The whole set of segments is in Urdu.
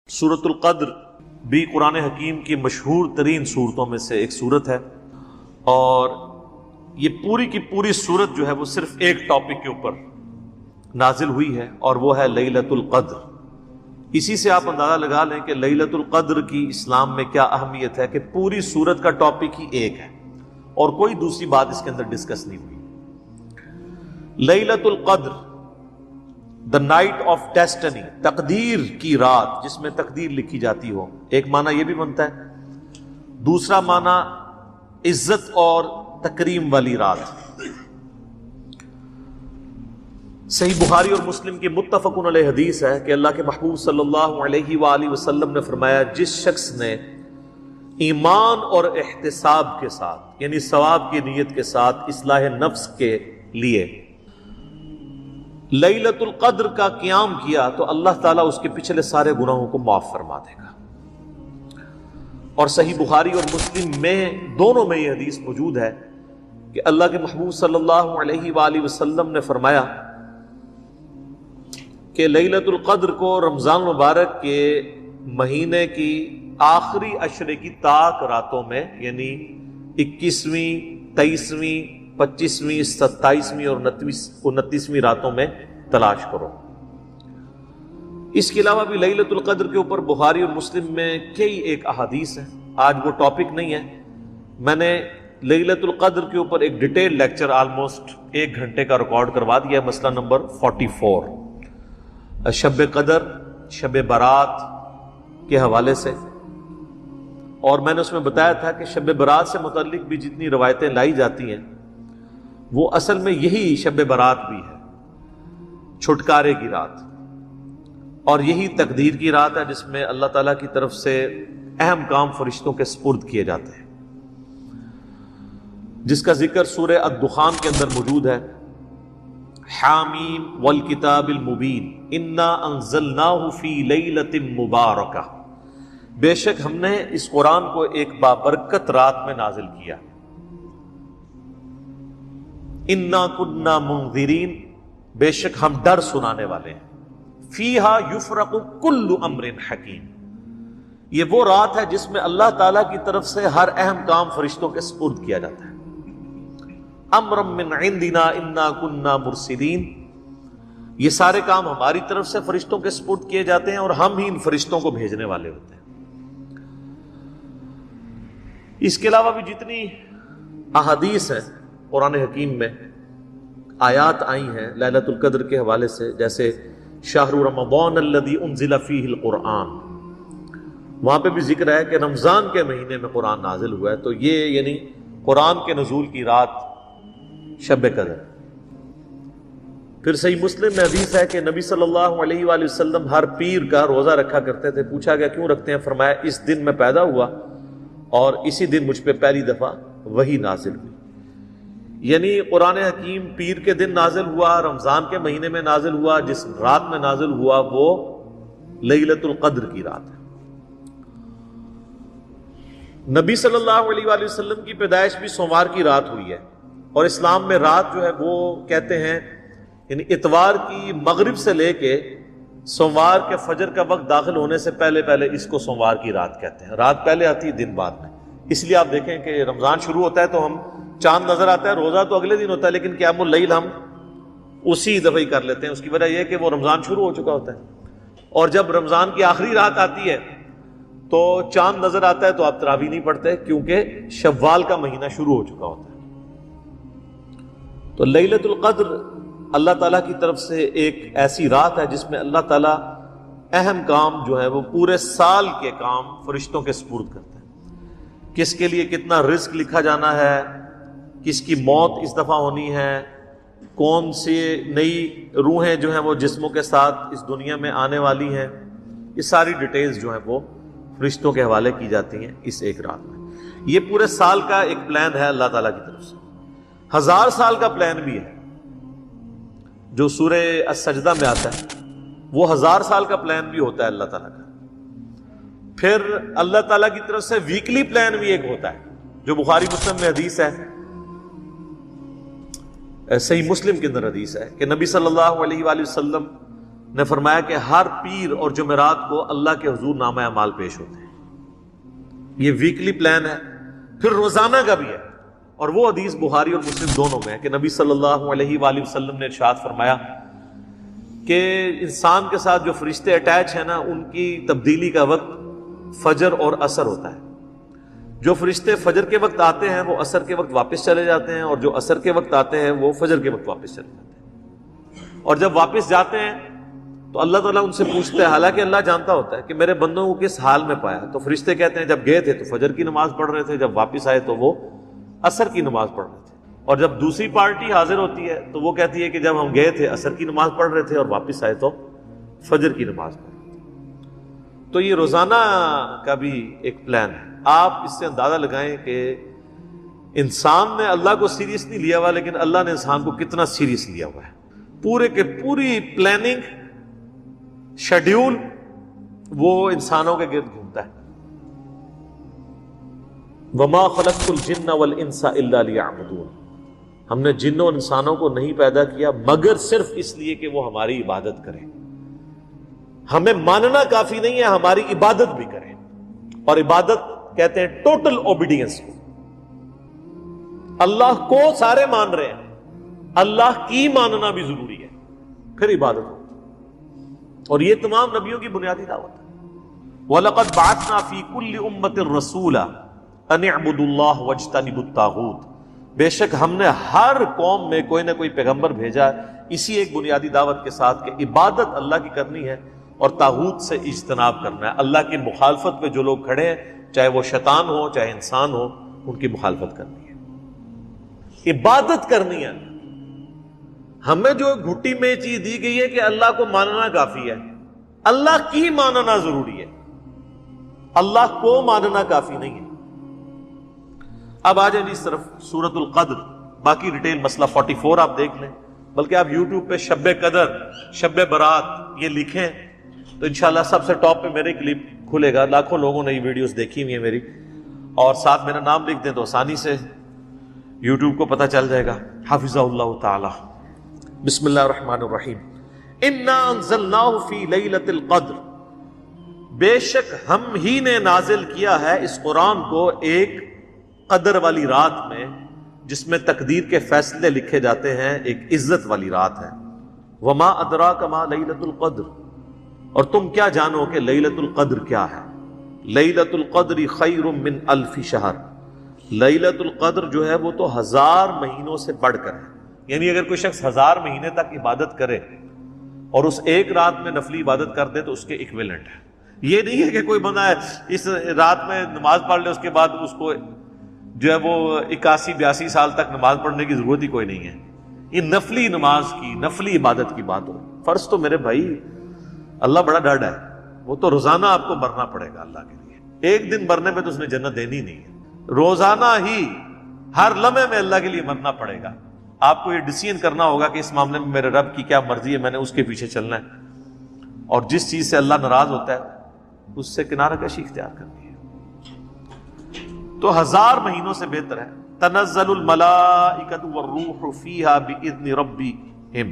سورۃ القدر بھی قرآن حکیم کی مشہور ترین صورتوں میں سے ایک صورت ہے، اور یہ پوری کی پوری صورت جو ہے وہ صرف ایک ٹاپک کے اوپر نازل ہوئی ہے، اور وہ ہے لیلۃ القدر۔ اسی سے آپ اندازہ لگا لیں کہ لیلۃ القدر کی اسلام میں کیا اہمیت ہے کہ پوری صورت کا ٹاپک ہی ایک ہے اور کوئی دوسری بات اس کے اندر ڈسکس نہیں ہوئی۔ لیلۃ القدر، دا نائٹ آف ڈیسٹنی، تقدیر کی رات جس میں تقدیر لکھی جاتی ہو، ایک معنی یہ بھی بنتا ہے۔ دوسرا معنی عزت اور تکریم والی رات۔ صحیح بخاری اور مسلم کی متفق علیہ حدیث ہے کہ اللہ کے محبوب صلی اللہ علیہ وآلہ وسلم نے فرمایا، جس شخص نے ایمان اور احتساب کے ساتھ، یعنی ثواب کی نیت کے ساتھ، اصلاح نفس کے لیے لیلۃ القدر کا قیام کیا تو اللہ تعالیٰ اس کے پچھلے سارے گناہوں کو معاف فرما دے گا۔ اور صحیح بخاری اور مسلم میں دونوں میں یہ حدیث موجود ہے کہ اللہ کے محبوب صلی اللہ علیہ وآلہ وسلم نے فرمایا کہ لیلۃ القدر کو رمضان مبارک کے مہینے کی آخری عشرے کی طاق راتوں میں، یعنی 21ویں، 23ویں، 25ویں، 27ویں اور 29ویں راتوں میں تلاش کرو۔ اس کے علاوہ بھی لیلۃ القدر کے اوپر بخاری اور مسلم میں کئی ایک احادیث ہیں۔ آج وہ ٹاپک نہیں ہے، میں نے لیلۃ القدر کے اوپر ایک ڈیٹیل لیکچر آلموسٹ 1 گھنٹے کا ریکارڈ کروا دیا ہے، مسئلہ نمبر 44، شب قدر، شب برات کے حوالے سے۔ اور میں نے اس میں بتایا تھا کہ شب برات سے متعلق بھی جتنی روایتیں لائی جاتی ہیں وہ اصل میں یہی شب برات بھی ہے، چھٹکارے کی رات، اور یہی تقدیر کی رات ہے جس میں اللہ تعالیٰ کی طرف سے اہم کام فرشتوں کے سپرد کیے جاتے ہیں، جس کا ذکر سورہ الدخان کے اندر موجود ہے۔ حامیم والکتاب المبین انا انزلناہ فی لیلۃ مبارکہ، بے شک ہم نے اس قرآن کو ایک بابرکت رات میں نازل کیا۔ انا کنا منذرین، بے شک ہم ڈر سنانے والے ہیں۔ فیہا یفرق کل امر حکیم، یہ وہ رات ہے جس میں اللہ تعالیٰ کی طرف سے ہر اہم کام فرشتوں کے سپرد کیا جاتا ہے۔ امرا من عندنا انا کنا مرسلین، یہ سارے کام ہماری طرف سے فرشتوں کے سپرد کیے جاتے ہیں اور ہم ہی ان فرشتوں کو بھیجنے والے ہوتے ہیں۔ اس کے علاوہ بھی جتنی احادیث ہیں قرآن حکیم میں، آیات آئی ہیں لیلۃ القدر کے حوالے سے، جیسے شہر رمضان الذی انزل فیہ القرآن، وہاں پہ بھی ذکر ہے کہ رمضان کے مہینے میں قرآن نازل ہوا ہے، تو یہ یعنی قرآن کے نزول کی رات شب قدر۔ پھر صحیح مسلم میں حدیث ہے کہ نبی صلی اللہ علیہ وآلہ وسلم ہر پیر کا روزہ رکھا کرتے تھے۔ پوچھا گیا کیوں رکھتے ہیں؟ فرمایا اس دن میں پیدا ہوا اور اسی دن مجھ پہ پہلی دفعہ وحی نازل ہوئی، یعنی قرآن حکیم پیر کے دن نازل ہوا، رمضان کے مہینے میں نازل ہوا، جس رات میں نازل ہوا وہ لیلۃ القدر کی رات ہے۔ نبی صلی اللہ علیہ وآلہ وسلم کی پیدائش بھی سوموار کی رات ہوئی ہے، اور اسلام میں رات جو ہے وہ کہتے ہیں یعنی اتوار کی مغرب سے لے کے سوموار کے فجر کا وقت داخل ہونے سے پہلے پہلے اس کو سوموار کی رات کہتے ہیں۔ رات پہلے آتی ہے، دن بعد میں۔ اس لیے آپ دیکھیں کہ رمضان شروع ہوتا ہے تو ہم چاند نظر آتا ہے، روزہ تو اگلے دن ہوتا ہے، لیکن قیام اللیل ہم اسی دفعہ ہی کر لیتے ہیں۔ اس کی وجہ یہ ہے کہ وہ رمضان شروع ہو چکا ہوتا ہے، اور جب رمضان کی آخری رات آتی ہے تو چاند نظر آتا ہے تو آپ تراویح نہیں پڑھتے، کیونکہ شوال کا مہینہ شروع ہو چکا ہوتا ہے۔ تو لیلۃ القدر اللہ تعالیٰ کی طرف سے ایک ایسی رات ہے جس میں اللہ تعالیٰ اہم کام جو ہے وہ پورے سال کے کام فرشتوں کے سپرد کرتے ہیں۔ کس کے لیے کتنا رزق لکھا جانا ہے، کس کی موت اس دفعہ ہونی ہے، کون سی نئی روحیں جو ہیں وہ جسموں کے ساتھ اس دنیا میں آنے والی ہیں، یہ ساری ڈیٹیلز جو ہیں وہ فرشتوں کے حوالے کی جاتی ہیں اس ایک رات میں۔ یہ پورے سال کا ایک پلان ہے اللہ تعالیٰ کی طرف سے۔ 1000 سال کا پلان بھی ہے جو سورہ السجدہ میں آتا ہے، وہ 1000 سال کا پلان بھی ہوتا ہے اللہ تعالیٰ کا۔ پھر اللہ تعالیٰ کی طرف سے ویکلی پلان بھی ایک ہوتا ہے جو بخاری مسلم میں حدیث ہے، صحیح مسلم کے اندر حدیث ہے کہ نبی صلی اللہ علیہ وآلہ وسلم نے فرمایا کہ ہر پیر اور جمعرات کو اللہ کے حضور نامہ اعمال پیش ہوتے ہیں. یہ ویکلی پلان ہے. پھر روزانہ کا بھی ہے، اور وہ حدیث بخاری اور مسلم دونوں میں ہے کہ نبی صلی اللہ علیہ وآلہ وسلم نے ارشاد فرمایا کہ انسان کے ساتھ جو فرشتے اٹیچ ہیں نا، ان کی تبدیلی کا وقت فجر اور عصر ہوتا ہے. جو فرشتے فجر کے وقت آتے ہیں وہ عصر کے وقت واپس چلے جاتے ہیں، اور جو عصر کے وقت آتے ہیں وہ فجر کے وقت واپس چلے جاتے ہیں. اور جب واپس جاتے ہیں تو اللہ تعالیٰ ان سے پوچھتے ہیں، حالانکہ اللہ جانتا ہوتا ہے کہ میرے بندوں کو کس حال میں پایا. تو فرشتے کہتے ہیں جب گئے تھے تو فجر کی نماز پڑھ رہے تھے، جب واپس آئے تو وہ عصر کی نماز پڑھ رہے تھے. اور جب دوسری پارٹی حاضر ہوتی ہے تو وہ کہتی ہے کہ جب ہم گئے تھے عصر کی نماز پڑھ رہے تھے اور واپس آئے تو فجر کی نماز پڑھ رہے تھے. تو یہ روزانہ کا بھی ایک پلان ہے. آپ اس سے اندازہ لگائیں کہ انسان نے اللہ کو سیریس نہیں لیا ہوا، لیکن اللہ نے انسان کو کتنا سیریس لیا ہوا ہے. پورے کے پوری پلاننگ، شیڈیول وہ انسانوں کے گرد گھومتا ہے. وَمَا خَلَقْتُ الْجِنَّ وَالْإِنسَ إِلَّا لِيَعْبُدُونَ. ہم نے جنوں اور انسانوں کو نہیں پیدا کیا مگر صرف اس لیے کہ وہ ہماری عبادت کریں. ہمیں ماننا کافی نہیں ہے، ہماری عبادت بھی کریں. اور عبادت کہتے ہیں ٹوٹل اوبیڈینس کو. اللہ کو سارے مان رہے ہیں، اللہ کی ماننا بھی ضروری ہے، پھر عبادت ہو. اور یہ تمام نبیوں کی بنیادی دعوت ہے. وَلَقَدْ بَعَثْنَا فِي كُلِّ أُمَّةٍ رَسُولًا أَنِ اعْبُدُوا اللَّهَ وَاجْتَنِبُوا الطَّاغُوتَ. بے شک ہم نے ہر قوم میں کوئی نہ کوئی پیغمبر بھیجا اسی ایک بنیادی دعوت کے ساتھ کہ عبادت اللہ کی کرنی ہے اور طاغوت سے اجتناب کرنا ہے. اللہ کی مخالفت پہ جو لوگ کھڑے ہیں، چاہے وہ شیطان ہو چاہے انسان ہو، ان کی مخالفت کرنی ہے، عبادت کرنی ہے. ہمیں جو گھٹی میں چیز دی گئی ہے کہ اللہ کو ماننا کافی ہے، اللہ کی ماننا ضروری ہے، اللہ کو ماننا کافی نہیں ہے. اب آ جائیں اس طرف سورۃ القدر. باقی ڈیٹیل مسئلہ 44 آپ دیکھ لیں، بلکہ آپ یوٹیوب پہ شب قدر، شب برات یہ لکھیں تو انشاءاللہ سب سے ٹاپ پہ میرے کلپ کھلے گا. لاکھوں لوگوں نے یہ ویڈیوز دیکھی ہوئی ہیں میری، اور ساتھ میرا نام لکھ دیں تو آسانی سے یوٹیوب کو پتہ چل جائے گا. حافظہ اللہ تعالی. بسم اللہ الرحمن الرحیم. انا انزلناہ فی لیلۃ القدر. بے شک ہم ہی نے نازل کیا ہے اس قرآن کو ایک قدر والی رات میں، جس میں تقدیر کے فیصلے لکھے جاتے ہیں، ایک عزت والی رات ہے. وما ادراک ما لیلۃ القدر. اور تم کیا جانو کہ لیلۃ القدر کیا ہے. لیلۃ القدر خیر من الف شہر. لیلۃ القدر جو ہے وہ تو 1000 مہینوں سے بڑھ کر ہے. یعنی اگر کوئی شخص 1000 مہینے تک عبادت کرے اور اس ایک رات میں نفلی عبادت کر دے تو اس کے ایکویلنٹ ہے. یہ نہیں ہے کہ کوئی بندہ اس رات میں نماز پڑھ لے اس کے بعد اس کو جو ہے وہ 81-82 سال تک نماز پڑھنے کی ضرورت ہی کوئی نہیں ہے. یہ نفلی نماز کی، نفلی عبادت کی بات ہو. فرض تو میرے بھائی اللہ بڑا ڈاڈا ہے، وہ تو روزانہ آپ کو مرنا پڑے گا اللہ کے لیے. ایک دن مرنے پہ تو اس نے جنت دینی نہیں ہے، روزانہ ہی ہر لمحے میں اللہ کے لیے مرنا پڑے گا. آپ کو یہ ڈیسیژن کرنا ہوگا کہ اس معاملے میں میرے رب کی کیا مرضی ہے، میں نے اس کے پیچھے چلنا ہے، اور جس چیز سے اللہ ناراض ہوتا ہے اس سے کنارہ کشی اختیار کرنی ہے. تو 1000 مہینوں سے بہتر ہے. تنزل الملائکۃ والروح فیہا باذن ربہم.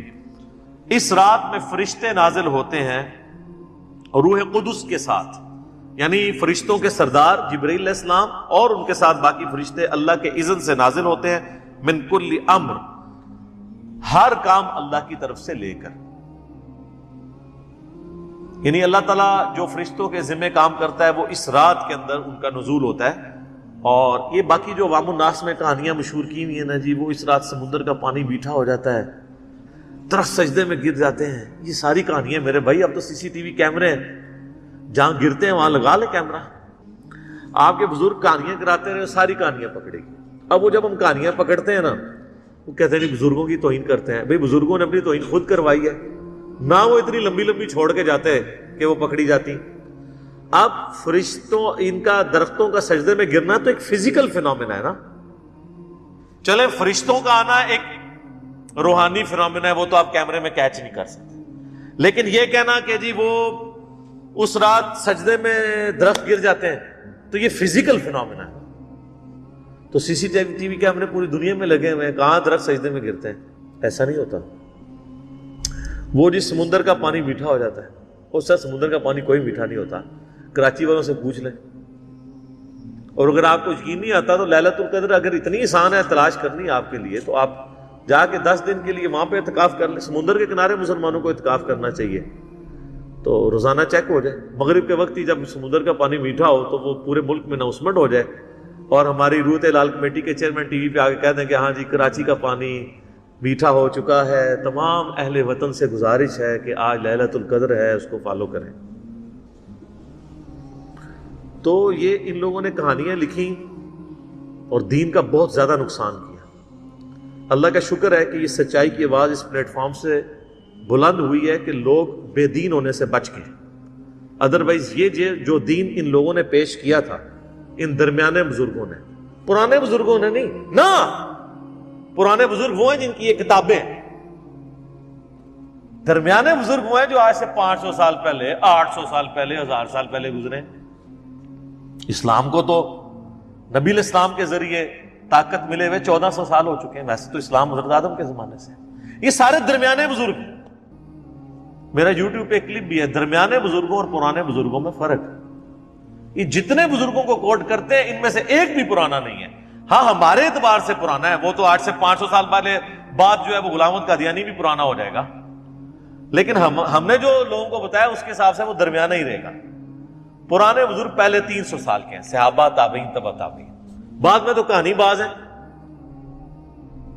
اس رات میں فرشتے نازل ہوتے ہیں روح قدس کے ساتھ، یعنی فرشتوں کے سردار جبرائیل علیہ السلام اور ان کے ساتھ باقی فرشتے اللہ کے اذن سے نازل ہوتے ہیں. من کل امر، ہر کام اللہ کی طرف سے لے کر. یعنی اللہ تعالیٰ جو فرشتوں کے ذمہ کام کرتا ہے وہ اس رات کے اندر ان کا نزول ہوتا ہے. اور یہ باقی جو عوام الناس میں کہانیاں مشہور کی ہوئی ہیں نا جی، وہ اس رات سمندر کا پانی میٹھا ہو جاتا ہے، درخت سجدے میں گر جاتے ہیں، یہ ساری کہانیاں میرے بھائی. اب تو CCTV کیمرے ہیں، جہاں گرتے ہیں وہاں لگا لے کیمرہ. آپ کے بزرگ کہانیاں کراتے رہے، ساری کہانیاں پکڑے گی. اب وہ جب ہم کہانیاں پکڑتے ہیں نا، وہ کہتے ہیں بزرگوں کی توہین کرتے ہیں. بھئی بزرگوں نے اپنی توہین خود کروائی ہے، نہ وہ اتنی لمبی لمبی چھوڑ کے جاتے کہ وہ پکڑی جاتی. اب فرشتوں ان کا درختوں کا سجدے میں گرنا تو ایک فزیکل فینومینا ہے نا. چلے فرشتوں کا آنا ایک روحانی فینومینا ہے، وہ تو آپ کیمرے میں کیچ نہیں کر سکتے. لیکن یہ کہنا کہ جی وہ اس رات سجدے میں درخت گر جاتے ہیں تو یہ فزیکل فینومینا ہے. تو CCTV کیمرے پوری دنیا میں لگے ہوئے ہیں، کہاں درخت سجدے میں گرتے ہیں؟ ایسا نہیں ہوتا. وہ جس سمندر کا پانی میٹھا ہو جاتا ہے، اس سے سمندر کا پانی کوئی میٹھا نہیں ہوتا، کراچی والوں سے پوچھ لیں۔ اور اگر آپ کو یقین نہیں آتا تو لیلۃ القدر اگر اتنی آسان ہے تلاش کرنی آپ کے لیے، تو آپ جا کے 10 دن کے لیے وہاں پہ اعتکاف کر لیں۔ سمندر کے کنارے مسلمانوں کو اعتکاف کرنا چاہیے، تو روزانہ چیک ہو جائے، مغرب کے وقت ہی جب سمندر کا پانی میٹھا ہو تو وہ پورے ملک میں اناؤنسمنٹ ہو جائے، اور ہماری روت لال کمیٹی کے چیئرمین ٹی وی پہ آگے کہہ دیں کہ ہاں جی کراچی کا پانی میٹھا ہو چکا ہے، تمام اہل وطن سے گزارش ہے کہ آج لیلۃ القدر ہے، اس کو فالو کریں۔ تو یہ ان لوگوں نے کہانیاں لکھی اور دین کا بہت زیادہ نقصان کیا۔ اللہ کا شکر ہے کہ یہ سچائی کی آواز اس پلیٹ فارم سے بلند ہوئی ہے کہ لوگ بے دین ہونے سے بچ گئے، ادروائز یہ جو دین ان لوگوں نے پیش کیا تھا، ان درمیانے بزرگوں نے، پرانے بزرگوں نے نہیں نا، پرانے بزرگ وہ ہیں جن کی یہ کتابیں ہیں، درمیانے بزرگ وہ ہیں جو آج سے 500 سال پہلے، 800 سال پہلے، 1000 سال پہلے گزرے۔ اسلام کو تو نبی الاسلام کے ذریعے طاقت ملے ہوئے 1400 سال ہو چکے ہیں، ویسے تو اسلام حضرت آدم کے زمانے سے۔ یہ سارے درمیانے بزرگ، میرا یوٹیوب پہ کلپ بھی ہے، درمیانے بزرگوں اور پرانے بزرگوں میں فرق۔ یہ جتنے بزرگوں کو کوٹ کرتے ہیں ان میں سے ایک بھی پرانا نہیں ہے۔ ہاں ہمارے اعتبار سے پرانا ہے، وہ تو آج سے 500 سال پہلے بعد جو ہے وہ غلام احمد قادیانی بھی پرانا ہو جائے گا، لیکن ہم نے جو لوگوں کو بتایا اس کے حساب سے وہ درمیانہ ہی رہے گا۔ پرانے بزرگ پہلے 300 سال کے ہیں، صحابہ، تابعین، تبع تابعین، بعد میں تو کہانی باز ہیں،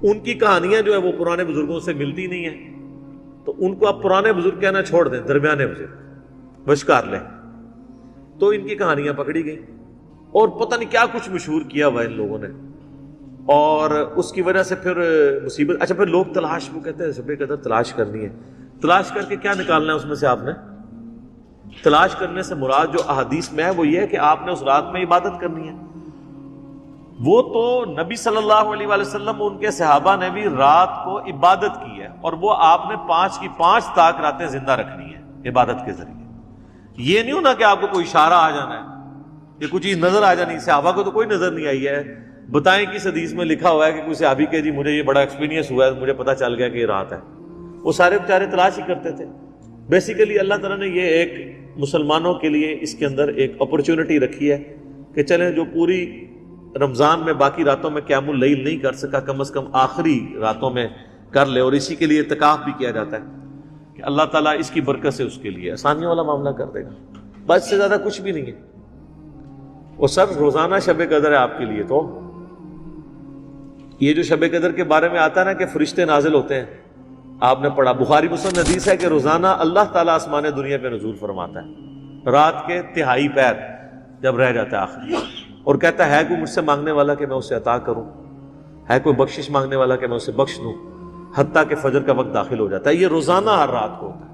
ان کی کہانیاں جو ہے وہ پرانے بزرگوں سے ملتی نہیں ہیں، تو ان کو آپ پرانے بزرگ کہنا چھوڑ دیں، درمیانے بزرگ بشکار لیں، تو ان کی کہانیاں پکڑی گئی اور پتہ نہیں کیا کچھ مشہور کیا ہوا ان لوگوں نے، اور اس کی وجہ سے پھر مصیبت۔ اچھا پھر لوگ تلاش، وہ کہتے ہیں شب قدر تلاش کرنی ہے، تلاش کر کے کیا نکالنا ہے اس میں سے؟ آپ نے تلاش کرنے سے مراد جو احادیث میں ہے وہ یہ ہے کہ آپ نے اس رات میں عبادت کرنی ہے۔ وہ تو نبی صلی اللہ علیہ وآلہ وسلم، ان کے صحابہ نے بھی رات کو عبادت کی ہے، اور وہ آپ نے 5 کی 5 تاک راتیں زندہ رکھنی ہے عبادت کے ذریعے۔ یہ نہیں ہونا کہ آپ کو کوئی اشارہ آ جانا ہے یا کچھ چیز نظر آ جانی۔ صحابہ کو تو کوئی نظر نہیں آئی ہے، بتائیں کس حدیث میں لکھا ہوا ہے کہ کوئی صحابی کہ جی مجھے یہ بڑا ایکسپیرینس ہوا ہے، مجھے پتا چل گیا کہ یہ رات ہے؟ وہ سارے بیچارے تلاش ہی کرتے تھے۔ بیسیکلی اللہ تعالیٰ نے یہ ایک مسلمانوں کے لیے اس کے اندر ایک اپرچونٹی رکھی ہے کہ چلیں جو پوری رمضان میں باقی راتوں میں قیام اللیل نہیں کر سکا، کم از کم آخری راتوں میں کر لے، اور اسی کے لیے اعتکاف بھی کیا جاتا ہے کہ اللہ تعالیٰ اس کی برکت سے اس کے لیے آسانیوں والا معاملہ کر دے گا، بس سے زیادہ کچھ بھی نہیں ہے۔ وہ سر روزانہ شب قدر ہے آپ کے لیے۔ تو یہ جو شب قدر کے بارے میں آتا ہے نا کہ فرشتے نازل ہوتے ہیں، آپ نے پڑھا، بخاری مسلم حدیث ہے کہ روزانہ اللہ تعالیٰ آسمان دنیا پہ نزول فرماتا ہے رات کے تہائی پیر جب رہ جاتا ہے آخر، اور کہتا ہے کوئی مجھ سے مانگنے والا کہ میں اسے عطا کروں، ہے کوئی بخشش مانگنے والا کہ میں اسے بخش دوں، حتیٰ کہ فجر کا وقت داخل ہو جاتا ہے۔ یہ روزانہ ہر رات کو ہوتا ہے۔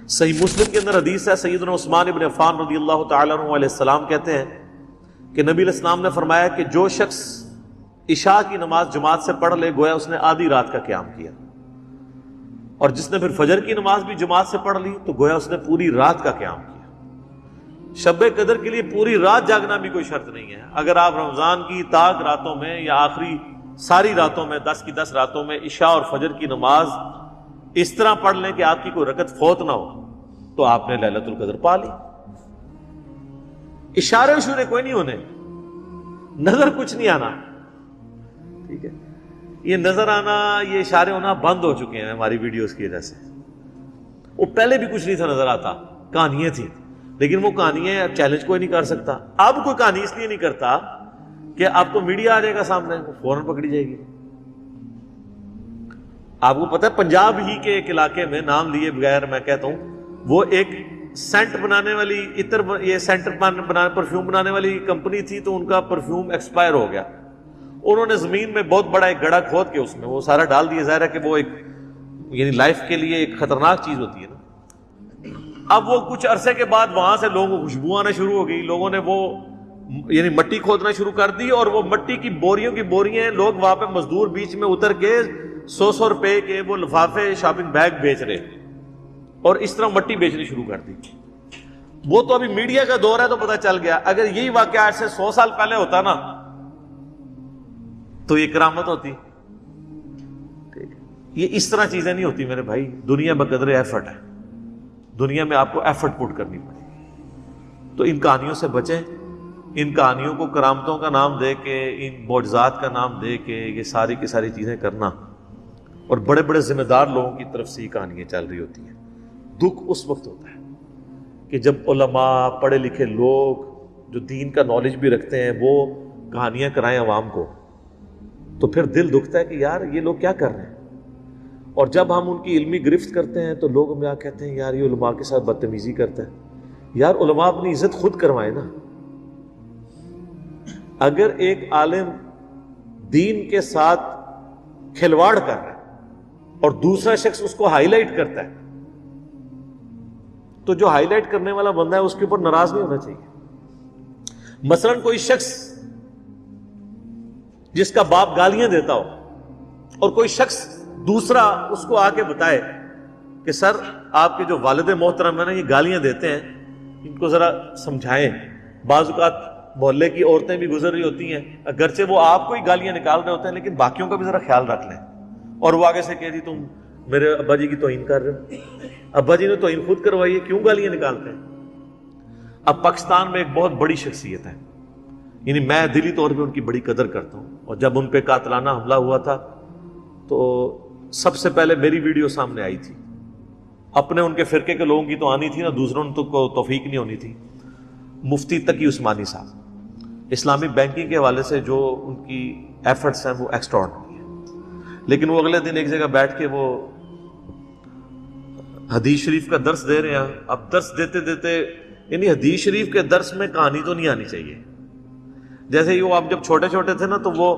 صحیح مسلم کے اندر حدیث ہے، سیدنا عثمان ابن عفان رضی اللہ تعالیٰ عنہ علیہ السلام کہتے ہیں کہ نبی علیہ السلام نے فرمایا کہ جو شخص عشاء کی نماز جماعت سے پڑھ لے گویا اس نے آدھی رات کا قیام کیا، اور جس نے پھر فجر کی نماز بھی جماعت سے پڑھ لی تو گویا اس نے پوری رات کا قیام کیا۔ شب قدر کے لیے پوری رات جاگنا بھی کوئی شرط نہیں ہے۔ اگر آپ رمضان کی طاق راتوں میں یا آخری ساری راتوں میں 10 کی 10 راتوں میں عشاء اور فجر کی نماز اس طرح پڑھ لیں کہ آپ کی کوئی رکعت فوت نہ ہو تو آپ نے لیلۃ القدر پا لی۔ اشارے اشورے کوئی نہیں ہونے، نظر کچھ نہیں آنا، ٹھیک ہے؟ یہ نظر آنا، یہ اشارے ہونا بند ہو چکے ہیں ہماری ویڈیوز کی وجہ سے۔ وہ پہلے بھی کچھ نہیں تھا نظر آتا، کہانیاں تھیں، لیکن وہ کہانیاں چیلنج کوئی نہیں کر سکتا۔ اب کوئی کہانی اس لیے نہیں کرتا کہ اب تو میڈیا آ جائے گا سامنے، وہ فوراً پکڑی جائے گی۔ آپ کو پتہ ہے پنجاب ہی کے ایک علاقے میں، نام لیے بغیر میں کہتا ہوں، وہ ایک سینٹ بنانے والی عطر، یہ سینٹ پرفیوم بنانے والی کمپنی تھی، تو ان کا پرفیوم ایکسپائر ہو گیا۔ انہوں نے زمین میں بہت بڑا ایک گڑھا کھود کے اس میں وہ سارا ڈال دیا۔ ظاہر ہے کہ وہ ایک یعنی لائف کے لیے ایک خطرناک چیز ہوتی ہے نا۔ اب وہ کچھ عرصے کے بعد وہاں سے لوگوں کو خوشبو آنا شروع ہو گئی، لوگوں نے وہ یعنی مٹی کھودنا شروع کر دی، اور وہ مٹی کی بوریوں کی بوریاں، لوگ وہاں پہ مزدور بیچ میں اتر کے 100 روپے کے وہ لفافے شاپنگ بیگ بیچ رہے، اور اس طرح مٹی بیچنی شروع کر دی۔ وہ تو ابھی میڈیا کا دور ہے تو پتہ چل گیا، اگر یہی واقعہ آج سے 100 سال پہلے ہوتا نا تو یہ کرامت ہوتی۔ یہ اس طرح چیزیں نہیں ہوتی میرے بھائی. دنیا بقدر ایفرٹ ہے, دنیا میں آپ کو ایفرٹ پٹ کرنی پڑے گی. تو ان کہانیوں سے بچیں. ان کہانیوں کو کرامتوں کا نام دے کے, ان معجزات کا نام دے کے یہ ساری کی ساری چیزیں کرنا, اور بڑے بڑے ذمہ دار لوگوں کی طرف سے یہ کہانیاں چل رہی ہوتی ہیں. دکھ اس وقت ہوتا ہے کہ جب علماء, پڑھے لکھے لوگ جو دین کا نالج بھی رکھتے ہیں وہ کہانیاں کرائیں عوام کو, تو پھر دل دکھتا ہے کہ یار یہ لوگ کیا کر رہے ہیں. اور جب ہم ان کی علمی گرفت کرتے ہیں تو لوگ ہمیں کہتے ہیں یار یہ علماء کے ساتھ بدتمیزی کرتا ہے. یار علماء اپنی عزت خود کروائیں نا. اگر ایک عالم دین کے ساتھ کھلواڑ کر رہا ہے اور دوسرا شخص اس کو ہائی لائٹ کرتا ہے, تو جو ہائی لائٹ کرنے والا بندہ ہے اس کے اوپر ناراض نہیں ہونا چاہیے. مثلا کوئی شخص جس کا باپ گالیاں دیتا ہو اور کوئی شخص دوسرا اس کو آ کے بتائے کہ سر آپ کے جو والد محترم ہیں نا یہ گالیاں دیتے ہیں, ان کو ذرا سمجھائیں. بعض اوقات محلے کی عورتیں بھی گزر رہی ہوتی ہیں, اگرچہ وہ آپ کو ہی گالیاں نکال رہے ہوتے ہیں لیکن باقیوں کا بھی ذرا خیال رکھ لیں. اور وہ آگے سے کہہ دی تم میرے ابا جی کی توہین کر رہے ہو. ابا جی نے توہین خود کروائی ہے, کیوں گالیاں نکالتے ہیں؟ اب پاکستان میں ایک بہت بڑی شخصیت ہے, یعنی میں دلی طور پہ ان کی بڑی قدر کرتا ہوں, اور جب ان پہ قاتلانہ حملہ ہوا تھا تو سب سے پہلے میری ویڈیو سامنے آئی تھی. اپنے ان کے فرقے کے لوگوں کی تو آنی تھی نا, دوسروں نے تو توفیق نہیں ہونی تھی. مفتی تقی عثمانی صاحب اسلامی بینکنگ کے حوالے سے جو ان کی ایفرٹس ہیں وہ ایکسٹراڈنری ہیں, لیکن وہ اگلے دن ایک جگہ بیٹھ کے وہ حدیث شریف کا درس دے رہے ہیں. اب درس دیتے دیتے یعنی حدیث شریف کے درس میں کہانی تو نہیں آنی چاہیے. جیسے وہ آپ جب چھوٹے چھوٹے تھے نا تو وہ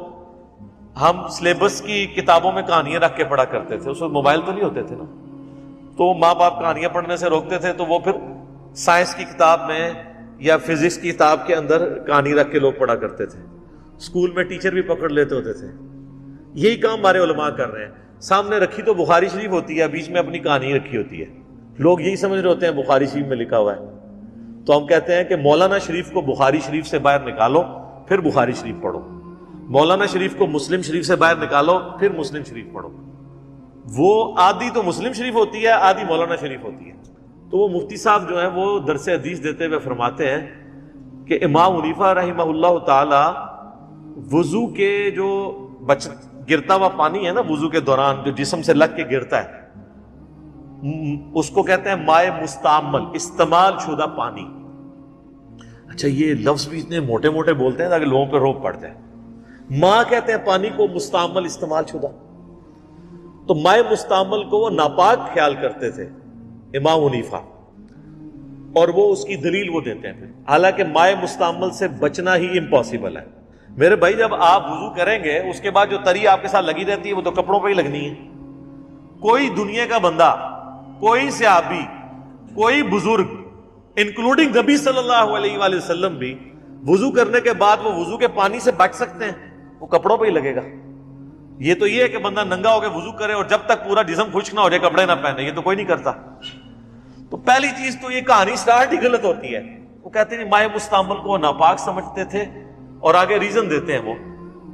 ہم سلیبس کی کتابوں میں کہانیاں رکھ کے پڑھا کرتے تھے, اس وقت موبائل تو نہیں ہوتے تھے نا, تو ماں باپ کہانیاں پڑھنے سے روکتے تھے, تو وہ پھر سائنس کی کتاب میں یا فزکس کی کتاب کے اندر کہانی رکھ کے لوگ پڑھا کرتے تھے. اسکول میں ٹیچر بھی پکڑ لیتے ہوتے تھے. یہی کام ہمارے علماء کر رہے ہیں. سامنے رکھی تو بخاری شریف ہوتی ہے, بیچ میں اپنی کہانی رکھی ہوتی ہے. لوگ یہی سمجھ رہے ہوتے ہیں بخاری شریف میں لکھا ہوا ہے, تو ہم کہتے ہیں کہ مولانا شریف کو بخاری شریف سے باہر نکالو پھر بخاری شریف پڑھو, مولانا شریف کو مسلم شریف سے باہر نکالو پھر مسلم شریف پڑھو. وہ آدھی تو مسلم شریف ہوتی ہے, آدھی مولانا شریف ہوتی ہے. تو وہ مفتی صاحب جو ہیں وہ درس حدیث دیتے ہوئے فرماتے ہیں کہ امام حنیفہ رحمہ اللہ تعالی وضو کے جو گرتا ہوا پانی ہے نا وضو کے دوران جو جسم سے لگ کے گرتا ہے, اس کو کہتے ہیں مائع مستعمل, استعمال شدہ پانی. اچھا یہ لفظ بھی اتنے موٹے موٹے بولتے ہیں تاکہ لوگوں پہ روب پڑ جائے. ماں کہتے ہیں پانی کو مستعمل, استعمال شدہ. تو مائع مستعمل کو وہ ناپاک خیال کرتے تھے امام حنیفہ, اور وہ اس کی دلیل وہ دیتے ہیں. حالانکہ مائع مستعمل سے بچنا ہی امپاسبل ہے میرے بھائی. جب آپ وضو کریں گے اس کے بعد جو تری آپ کے ساتھ لگی رہتی ہے وہ تو کپڑوں پہ ہی لگنی ہے. کوئی دنیا کا بندہ, کوئی صحابی, کوئی بزرگ انکلوڈنگ نبی صلی اللہ علیہ وآلہ وسلم بھی وضو کرنے کے بعد وہ وضو کے پانی سے بچ سکتے ہیں؟ وہ کپڑوں پہ ہی لگے گا. یہ تو یہ ہے کہ بندہ ننگا ہو کے وضو کرے اور جب تک پورا جسم خشک نہ ہو جائے کپڑے نہ پہنے, یہ تو کوئی نہیں کرتا. تو پہلی چیز تو یہ کہانی سٹارٹ ہی غلط ہوتی ہے. وہ کہتے ہیں مائع مستعمل کو ناپاک سمجھتے تھے, اور آگے ریزن دیتے ہیں وہ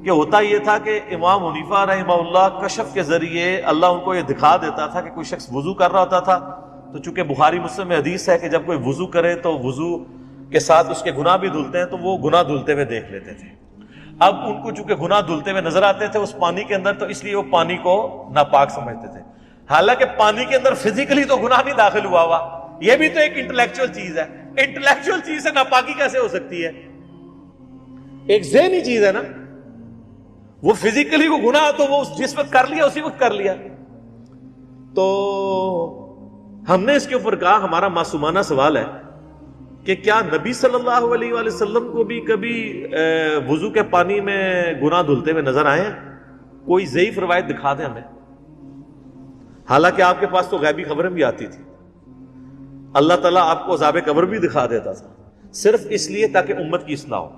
کہ ہوتا یہ تھا کہ امام حنیفہ رحمہ اللہ کشف کے ذریعے اللہ ان کو یہ دکھا دیتا تھا کہ کوئی شخص وضو کر رہا ہوتا تھا, تو چونکہ بخاری مسلم میں حدیث ہے کہ جب کوئی وضو کرے تو وضو کے ساتھ اس کے گناہ بھی دھلتے ہیں, تو وہ گناہ دھلتے ہوئے دیکھ لیتے تھے. اب ان کو چونکہ گناہ دھلتے ہوئے نظر آتے تھے اس پانی کے اندر, تو اس لیے وہ پانی کو ناپاک سمجھتے تھے. حالانکہ پانی کے اندر فزیکلی تو گناہ نہیں داخل ہوا ہوا, یہ بھی تو ایک انٹلیکچوئل چیز ہے. انٹلیکچوئل چیز سے ناپاکی کیسے ہو سکتی ہے؟ ایک ذہنی چیز ہے نا. وہ فزیکلی کو گناہ تو وہ جس وقت کر لیا اسی وقت کر لیا. تو ہم نے اس کے اوپر کہا, ہمارا معصومانہ سوال ہے کہ کیا نبی صلی اللہ علیہ وآلہ وسلم کو بھی کبھی وضو کے پانی میں گناہ دھلتے ہوئے نظر آئے ہیں؟ کوئی ضعیف روایت دکھا دیں ہمیں. حالانکہ آپ کے پاس تو غیبی خبریں بھی آتی تھی, اللہ تعالیٰ آپ کو عذاب قبر بھی دکھا دیتا تھا, صرف اس لیے تاکہ امت کی اصلاح ہو.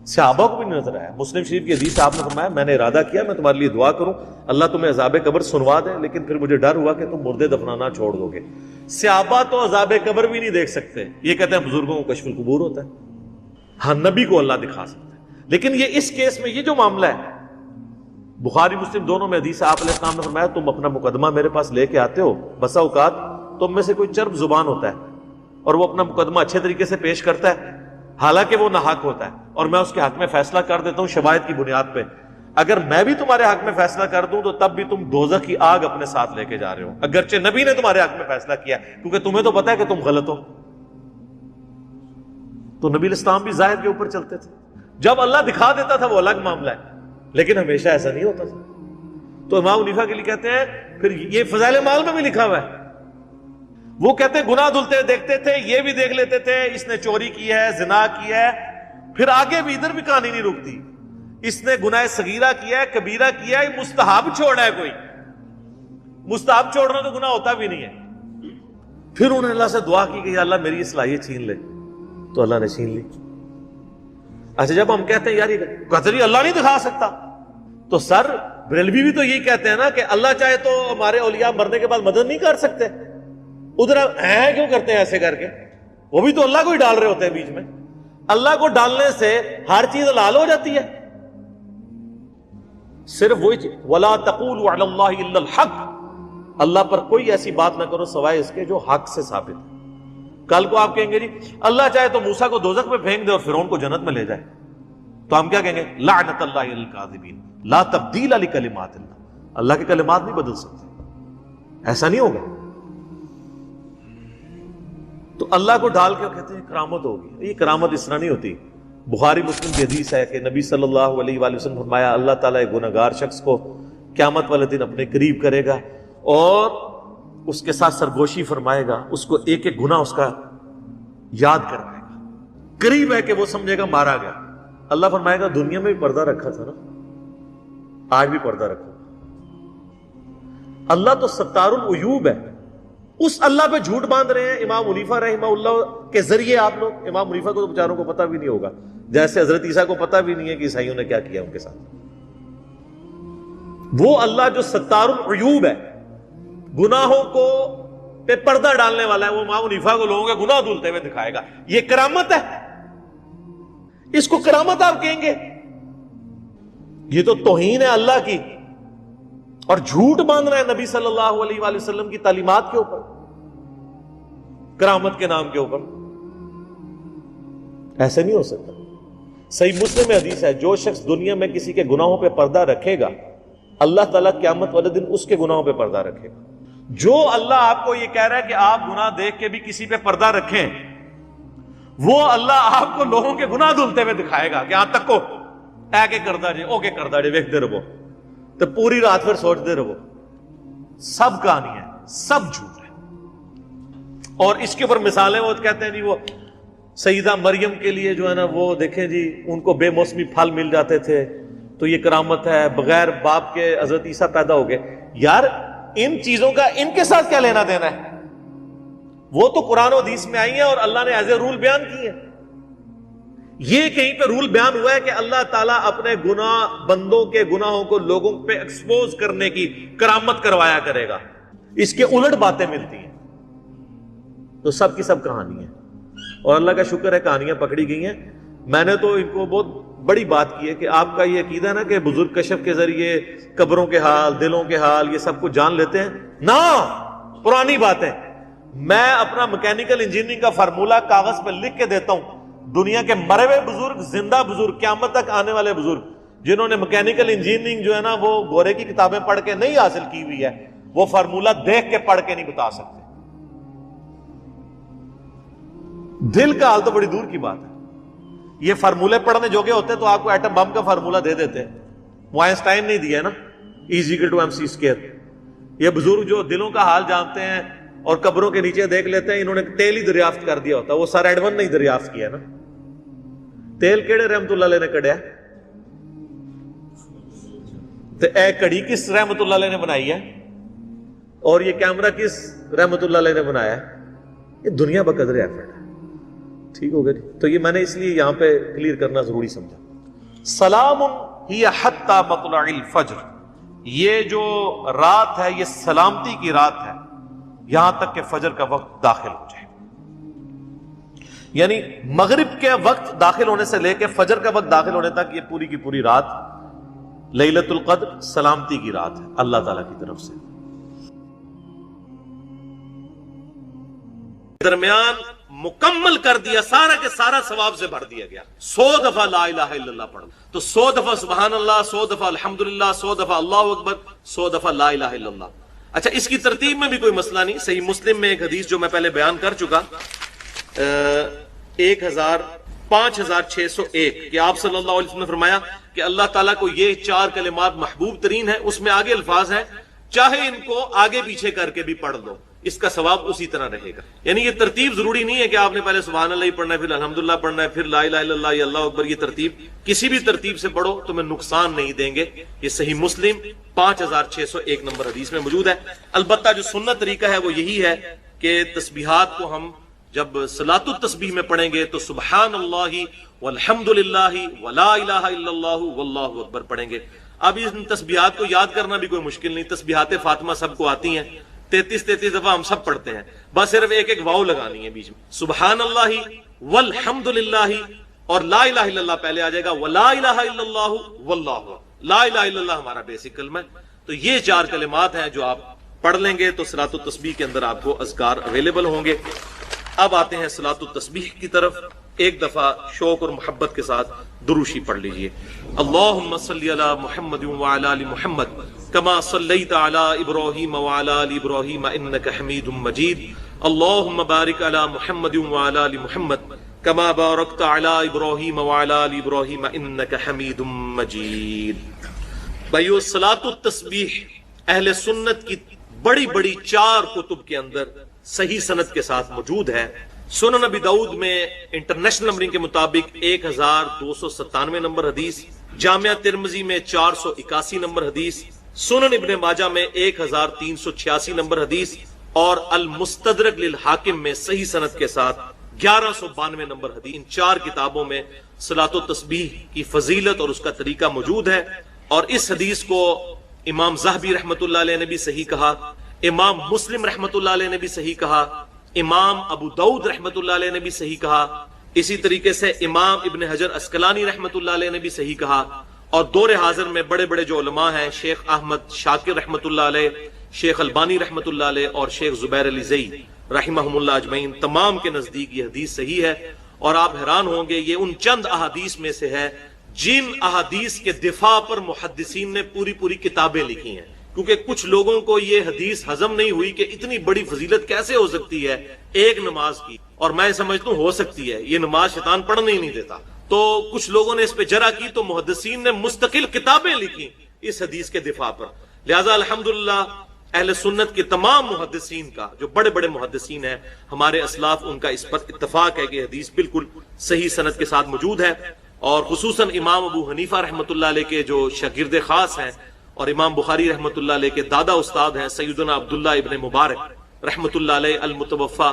صحابہ کو بھی نہیں نظر آیا. مسلم شریف کی حدیث آپ نے فرمایا میں نے ارادہ کیا میں تمہارے لیے دعا کروں اللہ تمہیں عذاب قبر سنوا دے, لیکن پھر مجھے ڈر ہوا کہ تم مردے دفنانا چھوڑ دو گے. صحابہ تو عذاب قبر بھی نہیں دیکھ سکتے, یہ کہتے ہیں بزرگوں کو کشف القبور ہوتا ہے. ہاں نبی کو اللہ دکھا سکتا ہے, لیکن یہ اس کیس میں یہ جو معاملہ ہے بخاری مسلم دونوں میں حدیث ہے، آپ علیہ السلام نے فرمایا تم اپنا مقدمہ میرے پاس لے کے آتے ہو، بسا اوقات تم میں سے کوئی چرب زبان ہوتا ہے اور وہ اپنا مقدمہ اچھے طریقے سے پیش کرتا ہے حالانکہ وہ ناحق ہوتا ہے، اور میں اس کے حق میں فیصلہ کر دیتا ہوں شواہد کی بنیاد پہ. اگر میں بھی تمہارے حق میں فیصلہ کر دوں تو تب بھی تم دوزخ کی آگ اپنے ساتھ لے کے جا رہے ہو، اگرچہ نبی نے تمہارے حق میں فیصلہ کیا کیونکہ تمہیں تو پتا ہے کہ تم غلط ہو. تو نبی الاسلام بھی ظاہر کے اوپر چلتے تھے، جب اللہ دکھا دیتا تھا وہ الگ معاملہ ہے، لیکن ہمیشہ ایسا نہیں ہوتا تھا. تو امام حنیفہ کے لیے کہتے ہیں، پھر یہ فضائل اعمال میں بھی لکھا ہوا ہے، وہ کہتے ہیں گناہ دھلتے دیکھتے تھے، یہ بھی دیکھ لیتے تھے اس نے چوری کی ہے، زنا کیا ہے، پھر آگے بھی ادھر بھی کہانی نہیں رکتی، اس نے گناہ صغیرہ کیا ہے، کبیرہ کیا ہے، مستحب چھوڑا ہے، کوئی مستحب چھوڑنا تو گناہ ہوتا بھی نہیں ہے. پھر انہوں نے اللہ سے دعا کی کہ یا اللہ میری صلاحیت چھین لے، تو اللہ نے چھین لی. اچھا جب ہم کہتے ہیں یار یہ قدری اللہ نہیں دکھا سکتا، تو سر بریلوی بھی تو یہی کہتے ہیں نا کہ اللہ چاہے تو ہمارے اولیاء مرنے کے بعد مدد نہیں کر سکتے، ادھر کیوں کرتے ہیں ایسے کر کے؟ وہ بھی تو اللہ کو ہی ڈال رہے ہوتے ہیں بیچ میں. اللہ کو ڈالنے سے ہر چیز حلال ہو جاتی ہے. صرف وہی چیز وَلَا تَقُولُوا عَلَى اللَّهِ إِلَّا الْحَقِّ، اللہ پر کوئی ایسی بات نہ کرو سوائے اس کے جو حق سے ثابت ہے. کل کو آپ کہیں گے جی اللہ چاہے تو موسیٰ کو دوزخ میں پھینک دے اور فرعون کو جنت میں لے جائے، تو ہم کیا کہیں گے؟ لعنت اللہ علی الکاذبین لا تبدیل لکلمات اللہ، اللہ کے کلمات نہیں بدل سکتے، ایسا نہیں ہوگا. تو اللہ کو ڈال کے کہتے ہیں کرامت ہوگی. یہ کرامت اس طرح نہیں ہوتی. بخاری مسلم کی حدیث ہے کہ نبی صلی اللہ علیہ وآلہ وسلم فرمایا اللہ تعالیٰ ایک گنہگار شخص کو قیامت والے دن اپنے قریب کرے گا اور اس کے ساتھ سرگوشی فرمائے گا، اس کو ایک ایک گناہ اس کا یاد کروائے گا. قریب ہے کہ وہ سمجھے گا مارا گیا. اللہ فرمائے گا دنیا میں بھی پردہ رکھا تھا نا، آج بھی پردہ رکھو. اللہ تو ستار العیوب ہے، اس اللہ پہ جھوٹ باندھ رہے ہیں. امام حنیفہ رحمہ اللہ کے ذریعے آپ لوگ، امام حنیفہ کو تو بیچاروں کو پتہ بھی نہیں ہوگا، جیسے حضرت عیسیٰ کو پتہ بھی نہیں ہے کہ عیسائیوں نے کیا کیا ان کے ساتھ. وہ اللہ جو ستار العیوب ہے، گناہوں کو پہ پردہ ڈالنے والا ہے، وہ امام حنیفہ کو لوگوں کے گناہ دھلتے ہوئے دکھائے گا. یہ کرامت ہے، اس کو کرامت آپ کہیں گے؟ یہ تو توہین ہے اللہ کی، اور جھوٹ باندھنا ہے نبی صلی اللہ علیہ وآلہ وسلم کی تعلیمات کے اوپر کرامت کے نام کے اوپر. ایسے نہیں ہو سکتا. صحیح مسلم میں حدیث ہے جو شخص دنیا میں کسی کے گناہوں پہ پردہ رکھے گا اللہ تعالیٰ قیامت والے دن اس کے گناہوں پہ پردہ رکھے گا. جو اللہ آپ کو یہ کہہ رہا ہے کہ آپ گناہ دیکھ کے بھی کسی پہ پردہ رکھیں، وہ اللہ آپ کو لوگوں کے گناہ دھلتے ہوئے دکھائے گا کہ ہاں تک کو اے کے کردہ جے او کے کردہ جے ویکھتے رہو، تو پوری رات پھر سوچتے رہو. سب کہانی ہے، سب جھوٹ ہے. اور اس کے اوپر مثالیں وہ کہتے ہیں جی وہ سیدہ مریم کے لیے جو ہے نا وہ دیکھیں جی ان کو بے موسمی پھل مل جاتے تھے تو یہ کرامت ہے، بغیر باپ کے حضرت عیسیٰ پیدا ہو گئے. یار ان چیزوں کا ان کے ساتھ کیا لینا دینا ہے؟ وہ تو قرآن و حدیث میں آئی ہیں اور اللہ نے ایز اے رول بیان کی ہے. یہ کہیں پہ رول بیان ہوا ہے کہ اللہ تعالیٰ اپنے گناہ بندوں کے گناہوں کو لوگوں پہ ایکسپوز کرنے کی کرامت کروایا کرے گا. اس کے الٹ باتیں ملتی ہیں. تو سب کی سب کہانی ہے، اور اللہ کا شکر ہے کہانیاں پکڑی گئی ہیں. میں نے تو ان کو بہت بڑی بات کی ہے کہ آپ کا یہ عقیدہ نا کہ بزرگ کشف کے ذریعے قبروں کے حال، دلوں کے حال، یہ سب کچھ جان لیتے ہیں نا، پرانی باتیں. میں اپنا میکینیکل انجینئرنگ کا فارمولہ کاغذ پہ لکھ کے دیتا ہوں. دنیا کے مرے ہوئے بزرگ، زندہ بزرگ، قیامت تک آنے والے بزرگ جنہوں نے میکینیکل انجینئرنگ جو ہے نا وہ گورے کی کتابیں پڑھ کے نہیں حاصل کی ہوئی ہے، وہ فارمولہ دیکھ کے پڑھ کے نہیں بتا سکتے. دل کا حال تو بڑی دور کی بات ہے. یہ فارمولے پڑھنے جوگے ہوتے تو آپ کو ایٹم بم کا فارمولہ دے دیتے. وہ آئنسٹائن نہیں دیا نا E=mc². یہ بزرگ جو دلوں کا حال جانتے ہیں اور قبروں کے نیچے دیکھ لیتے ہیں، انہوں نے تیل ہی دریافت کر دیا ہوتا. وہ سر ایڈون نہیں دریافت کیا نا. تیل کیڑے رحمت اللہ علیہ نے کڑیا؟ تو اے کڑی کس رحمت اللہ علیہ نے بنائی ہے؟ اور یہ کیمرہ کس رحمت اللہ علیہ نے بنایا ہے؟ یہ دنیا بقدر ایفرٹ ہے. ٹھیک ہو گیا جی. تو یہ میں نے اس لیے یہاں پہ کلیئر کرنا ضروری سمجھا. سلام ہی حتی مطلع الفجر، یہ جو رات ہے یہ سلامتی کی رات ہے یہاں تک کہ فجر کا وقت داخل ہو جائے. یعنی مغرب کے وقت داخل ہونے سے لے کے فجر کا وقت داخل ہونے تک یہ پوری کی پوری رات لیلۃ القدر سلامتی کی رات ہے اللہ تعالیٰ کی طرف سے. درمیان مکمل کر دیا، سارا کے سارا ثواب سے بھر دیا گیا. 100 دفعہ لا الہ الا اللہ پڑھو تو 100 دفعہ سبحان اللہ، 100 دفعہ الحمدللہ، 100 دفعہ اللہ اکبر، 100 دفعہ لا الہ الا اللہ. اچھا، اس کی ترتیب میں بھی کوئی مسئلہ نہیں. صحیح مسلم میں ایک حدیث جو میں پہلے بیان کر چکا 5601 کہ آپ صلی اللہ علیہ وسلم نے فرمایا کہ اللہ تعالیٰ کو یہ 4 کلمات محبوب ترین ہیں. اس میں آگے الفاظ ہیں چاہے ان کو آگے پیچھے کر کے بھی پڑھ لو اس کا ثواب اسی طرح رہے گا. یعنی یہ ترتیب ضروری نہیں ہے کہ آپ نے پہلے سبحان اللہ ہی پڑھنا ہے، پھر الحمدللہ پڑھنا ہے، پھر لا الہ الا اللہ یا اللہ اکبر. یہ ترتیب کسی بھی ترتیب سے پڑھو تمہیں نقصان نہیں دیں گے. یہ صحیح مسلم 5601 نمبر حدیث میں موجود ہے. البتہ جو سنت طریقہ ہے وہ یہی ہے کہ تسبیحات کو ہم جب صلاۃ التسبیح میں پڑھیں گے تو سبحان اللہ والحمدللہ ولا الہ الا اللہ واللہ اکبر پڑھیں گے. اب ان تسبیحات کو یاد کرنا بھی کوئی مشکل نہیں. تسبیحات فاطمہ سب کو آتی ہیں، 33 دفعہ ہم سب پڑھتے ہیں. بس صرف ایک ایک واو لگانی ہے بیچ میں. سبحان اللہ والحمدللہ اور لا الہ الا اللہ پہلے آ جائے گا، ولا الہ الا اللہ واللہ. لا الہ الا اللہ ہمارا بیسک کلمہ ہے. تو یہ 4 کلمات ہیں جو آپ پڑھ لیں گے تو صلاۃ التسبیح کے اندر آپ کو اذکار اویلیبل ہوں گے. اب آتے ہیں صلاۃ التسبیح کی طرف. ایک دفعہ شوق اور محبت کے ساتھ دروشی پڑھ لیجئے. اللہم صلی علی محمد وعلی آل محمد کما صلیت علی ابراہیم وعلی آل ابراہیم انک حمید مجید. اللہم بارک علی محمد وعلی آل محمد کما بارکت علی ابراہیم وعلی آل ابراہیم انک حمید مجید. بھائیو، صلاۃ التسبیح اہل سنت کی بڑی بڑی 4 کتب کے اندر صحیح سند کے ساتھ موجود ہے. سنن ابی داؤد میں انٹرنیشنل نمبرنگ کے مطابق 1297 نمبر حدیث، جامعہ ترمذی میں 481 نمبر حدیث، سنن ابن ماجہ میں 1386 نمبر حدیث اور المستدرک للحاکم میں صحیح سند کے ساتھ 1192 نمبر حدیث. ان 4 کتابوں میں صلاۃ التسبیح کی فضیلت اور اس کا طریقہ موجود ہے. اور اس حدیث کو امام ذہبی رحمۃ اللہ علیہ نے بھی صحیح کہا، امام مسلم رحمۃ اللہ علیہ نے بھی صحیح کہا، امام ابو داؤد رحمۃ اللہ علیہ نے بھی صحیح کہا، اسی طریقے سے امام ابن حجر اسقلانی رحمۃ اللہ علیہ نے بھی صحیح کہا. اور دور حاضر میں بڑے بڑے جو علماء ہیں، شیخ احمد شاکر رحمۃ اللہ علیہ، شیخ البانی رحمۃ اللہ علیہ اور شیخ زبیر علی زئی رحمہم اللہ اجمعین، تمام کے نزدیک یہ حدیث صحیح ہے. اور آپ حیران ہوں گے یہ ان چند احادیث میں سے ہے جن احادیث کے دفاع پر محدثین نے پوری کتابیں لکھی ہیں. کیونکہ کچھ لوگوں کو یہ حدیث ہضم نہیں ہوئی کہ اتنی بڑی فضیلت کیسے ہو سکتی ہے ایک نماز کی. اور میں سمجھتا ہوں ہو سکتی ہے، یہ نماز شیطان پڑھنے ہی نہیں دیتا. تو کچھ لوگوں نے اس پہ جرح کی تو محدثین نے مستقل کتابیں لکھی اس حدیث کے دفاع پر. لہذا الحمدللہ اہل سنت کے تمام محدثین کا، جو بڑے بڑے محدثین ہیں ہمارے اسلاف، ان کا اس پر اتفاق ہے کہ حدیث بالکل صحیح سند کے ساتھ موجود ہے. اور خصوصاً امام ابو حنیفہ رحمۃ اللہ علیہ کے جو شاگرد خاص ہیں اور امام بخاری رحمۃ اللہ علیہ کے دادا استاد ہیں سیدنا عبداللہ ابن مبارک رحمۃ اللہ علیہ المتوفا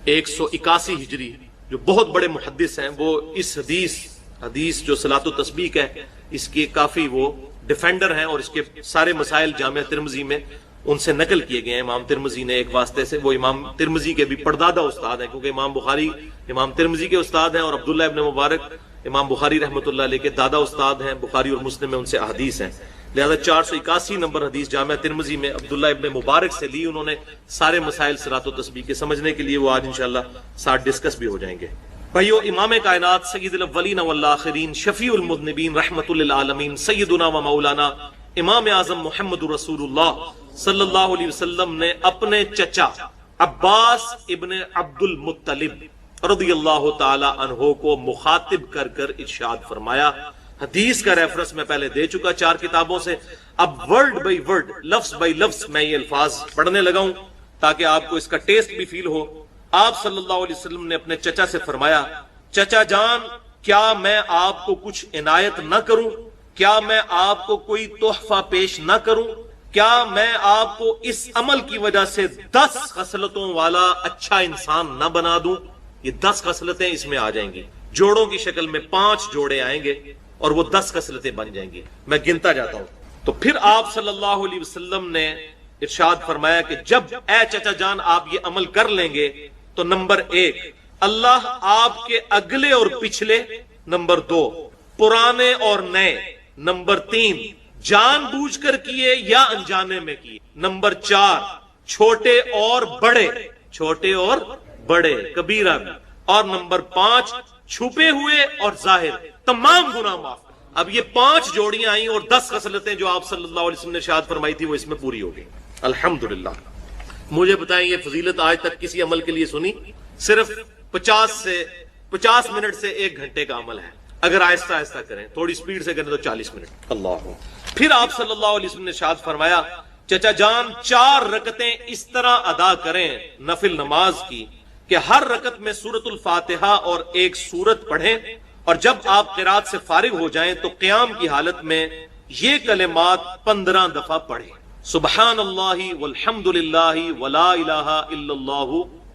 181 ہجری، جو بہت بڑے محدث ہیں، وہ اس حدیث جو صلاۃ التسبیح ہے اس کے کافی وہ ڈیفینڈر ہیں. اور اس کے سارے مسائل جامعہ ترمذی میں ان سے نقل کیے گئے ہیں. امام ترمذی نے ایک واسطے سے، وہ امام ترمذی کے بھی پردادا استاد ہیں، کیونکہ امام بخاری امام ترمذی کے استاد ہیں اور عبداللہ ابن مبارک امام بخاری رحمۃ اللہ علیہ کے دادا استاد ہیں. بخاری اور مسلم میں ان سے احادیث ہیں. لہذا 481 نمبر حدیث جامعہ ترمذی میں عبداللہ ابن مبارک سے لی انہوں نے. سارے مسائل صلاۃ و تسبیح کے سمجھنے کے لیے وہ آج انشاءاللہ ساتھ ڈسکس بھی ہو جائیں گے. بھائیو، امام کائنات سید الاولین والآخرین شفیع المذنبین رحمۃ للعالمین سیدنا و مولانا امام اعظم محمد رسول اللہ صلی اللہ علیہ وسلم نے اپنے چچا عباس ابن عبد المطلب رضی اللہ تعالی عنہ کو مخاطب کر کر ارشاد فرمایا. حدیث کا ریفرنس میں پہلے دے چکا 4 کتابوں سے. اب ورڈ بائی ورڈ، لفظ بائی لفظ میں یہ الفاظ پڑھنے لگا ہوں تاکہ آپ کو اس کا ٹیسٹ بھی فیل ہو. آپ صلی اللہ علیہ وسلم نے اپنے چچا سے فرمایا، چچا جان، کیا میں آپ کو کچھ عنایت نہ کروں؟ کیا میں آپ کو کوئی تحفہ پیش نہ کروں؟ کیا میں آپ کو اس عمل کی وجہ سے 10 خصلتوں والا اچھا انسان نہ بنا دوں؟ یہ 10 خصلتیں اس میں آ جائیں گی. جوڑوں کی شکل میں 5 جوڑے آئیں گے اور وہ 10 خصلتیں بن جائیں گی. میں گنتا جاتا ہوں. تو پھر آپ صلی اللہ علیہ وسلم نے ارشاد فرمایا کہ جب اے چچا جان آپ یہ عمل کر لیں گے تو نمبر 1 اللہ آپ کے اگلے اور پچھلے، نمبر 2 پرانے اور نئے، نمبر 3 جان بوجھ کر کیے یا انجانے میں کیے. نمبر 4 چھوٹے اور بڑے، چھوٹے اور بڑے کبیرہ بھی. اور نمبر 5 چھپے ہوئے اور ظاہر، تمام گناہ معاف. اب یہ 5 جوڑیاں آئیں اور 10 خصلتیں جو آپ صلی اللہ علیہ وسلم نے ارشاد فرمائی تھی وہ اس میں پوری ہو گئی. الحمدللہ. مجھے بتائیں یہ فضیلت آج تک کسی عمل کے لیے سنی؟ صرف 50 منٹ سے 1 گھنٹے کا عمل ہے. اگر آہستہ آہستہ کریں، تھوڑی سپیڈ سے کریں تو 40 منٹ. اللہ. پھر آپ صلی اللہ علیہ وسلم نے ارشاد فرمایا چچا جان 4 رکعتیں اس طرح ادا کریں نفل نماز کی کہ ہر رکعت میں سورۃ الفاتحہ اور ایک سورت پڑھیں، اور جب آپ قرات سے فارغ ہو جائیں تو قیام کی حالت میں یہ کلمات 15 دفعہ پڑھیں. سبحان اللہ والحمد للہ ولا الہ الا اللہ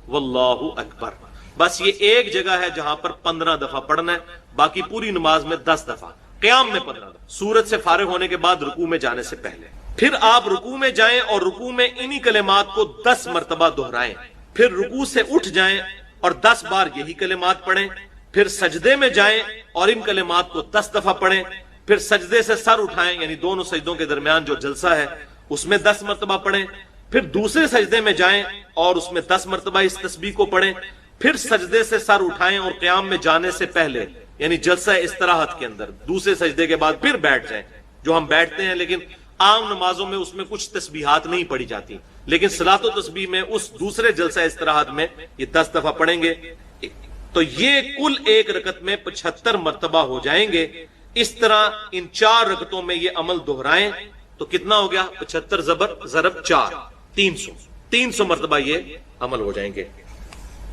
واللہ اکبر. بس یہ ایک جگہ ہے جہاں پر 15 دفعہ پڑھنا ہے، باقی پوری نماز میں 10 دفعہ، قیام میں 15 دفعہ، سورت سے فارغ ہونے کے بعد رکوع میں جانے سے پہلے. پھر آپ رکوع میں جائیں اور رکوع میں انہی کلمات کو 10 مرتبہ دہرائیں. پھر رکوع سے اٹھ جائیں اور 10 بار یہی کلمات پڑھیں. پھر سجدے میں جائیں اور ان کلمات کو 10 دفعہ پڑھیں. پھر سجدے سے سر اٹھائیں، یعنی دونوں سجدوں کے درمیان جو جلسہ ہے اس میں 10 مرتبہ پڑھیں. پھر دوسرے سجدے میں جائیں اور اس میں 10 مرتبہ اس تسبیح کو پڑھیں. پھر سجدے سے سر اٹھائیں اور قیام میں جانے سے پہلے یعنی جلسہ استراحت کے اندر دوسرے سجدے کے بعد پھر بیٹھ جائیں، جو ہم بیٹھتے ہیں. لیکن عام نمازوں میں اس میں کچھ تسبیحات نہیں پڑھی جاتی، لیکن صلاۃ و تسبیح میں اس دوسرے جلسہ استراحت میں یہ 10 دفعہ پڑھیں گے. تو یہ کل ایک رکعت میں 75 مرتبہ ہو جائیں گے. اس طرح ان 4 رکعتوں میں یہ عمل دہرائیں تو کتنا ہو گیا؟ 75 ضرب 4 300 مرتبہ یہ عمل ہو جائیں گے.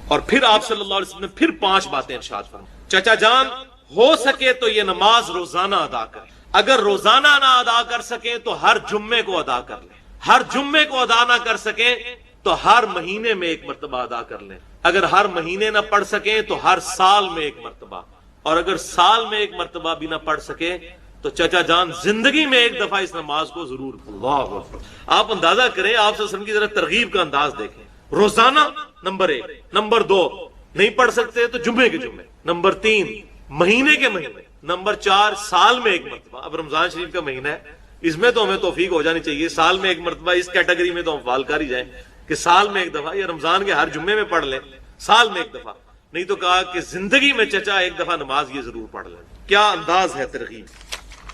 اور پھر آپ صلی اللہ علیہ وسلم نے پھر 5 باتیں ارشاد فرمائیں. چچا جان ہو سکے تو یہ نماز روزانہ ادا کریں. اگر روزانہ نہ ادا کر سکیں تو ہر جمعے کو ادا کر لیں. ہر جمعے کو ادا نہ کر سکیں تو ہر مہینے میں 1 مرتبہ ادا کر لیں. اگر ہر مہینے نہ پڑھ سکیں تو ہر سال میں 1 مرتبہ. اور اگر سال میں 1 مرتبہ بھی نہ پڑھ سکے تو چچا جان زندگی میں 1 دفعہ اس نماز کو ضرور پڑھیں. اللہ اکبر. آپ اندازہ کریں، آپ صلی اللہ علیہ وسلم کی ذرا ترغیب کا انداز دیکھیں. روزانہ نمبر 1. نمبر 2 نہیں پڑھ سکتے تو جمعے کے جمعے. نمبر 3 مہینے کے مہینے. نمبر 4 سال میں 1 مرتبہ. اب رمضان شریف کا مہینہ ہے، اس میں تو ہمیں توفیق ہو جانی چاہیے سال میں 1 مرتبہ. اس کیٹیگری میں تو ہم فعال کر ہی جائیں کہ سال میں 1 دفعہ، یا رمضان کے ہر جمعے میں پڑھ لیں، سال میں 1 دفعہ. نہیں تو کہا کہ زندگی میں چچا 1 دفعہ نماز یہ ضرور پڑھ لیں. کیا انداز ہے ترغیب.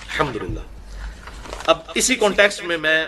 الحمدللہ. اب اسی کانٹیکسٹ میں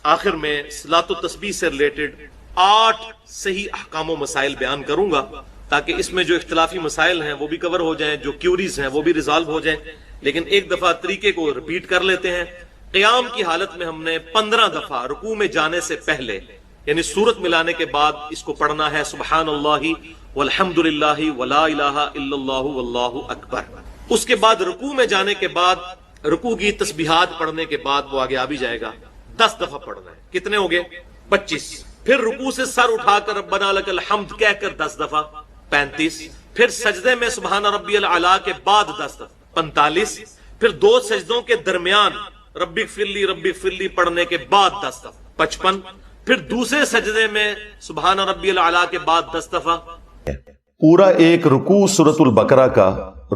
آخر میں صلاۃ و تسبیح سے ریلیٹڈ 8 صحیح احکام و مسائل بیان کروں گا تاکہ اس میں جو اختلافی مسائل ہیں وہ بھی کور ہو جائیں، جو کیوریز ہیں وہ بھی ریزالو ہو جائیں. لیکن ایک دفعہ طریقے کو ریپیٹ کر لیتے ہیں. قیام کی حالت میں ہم نے 15 دفعہ رکوع میں جانے سے پہلے یعنی سورت ملانے کے بعد اس کو پڑھنا ہے سبحان اللہ والحمد للہ ولا الہ الا اللہ واللہ اکبر. اس کے بعد رکوع میں جانے کے بعد رکوع کی تسبیحات پڑھنے کے بعد وہ آگے آ بھی جائے گا 10 دفعہ پڑھنا ہے. کتنے ہو گئے؟ 25. پھر رکوع سے سر اٹھا کر ربنا لک الحمد کہہ کر 10 دفعہ 35. پھر سجدے میں سبحان ربی الاعلی کے بعد 10 دفعہ 45. پھر 2 سجدوں کے درمیان ربی اغفر لی پڑھنے کے بعد 10 دفعہ 55. پھر دوسرے سجدے میں سبحان ربی الاعلی کے بعد 10 دفعہ. پورا ایک رکوع سورۃ البقرہ کا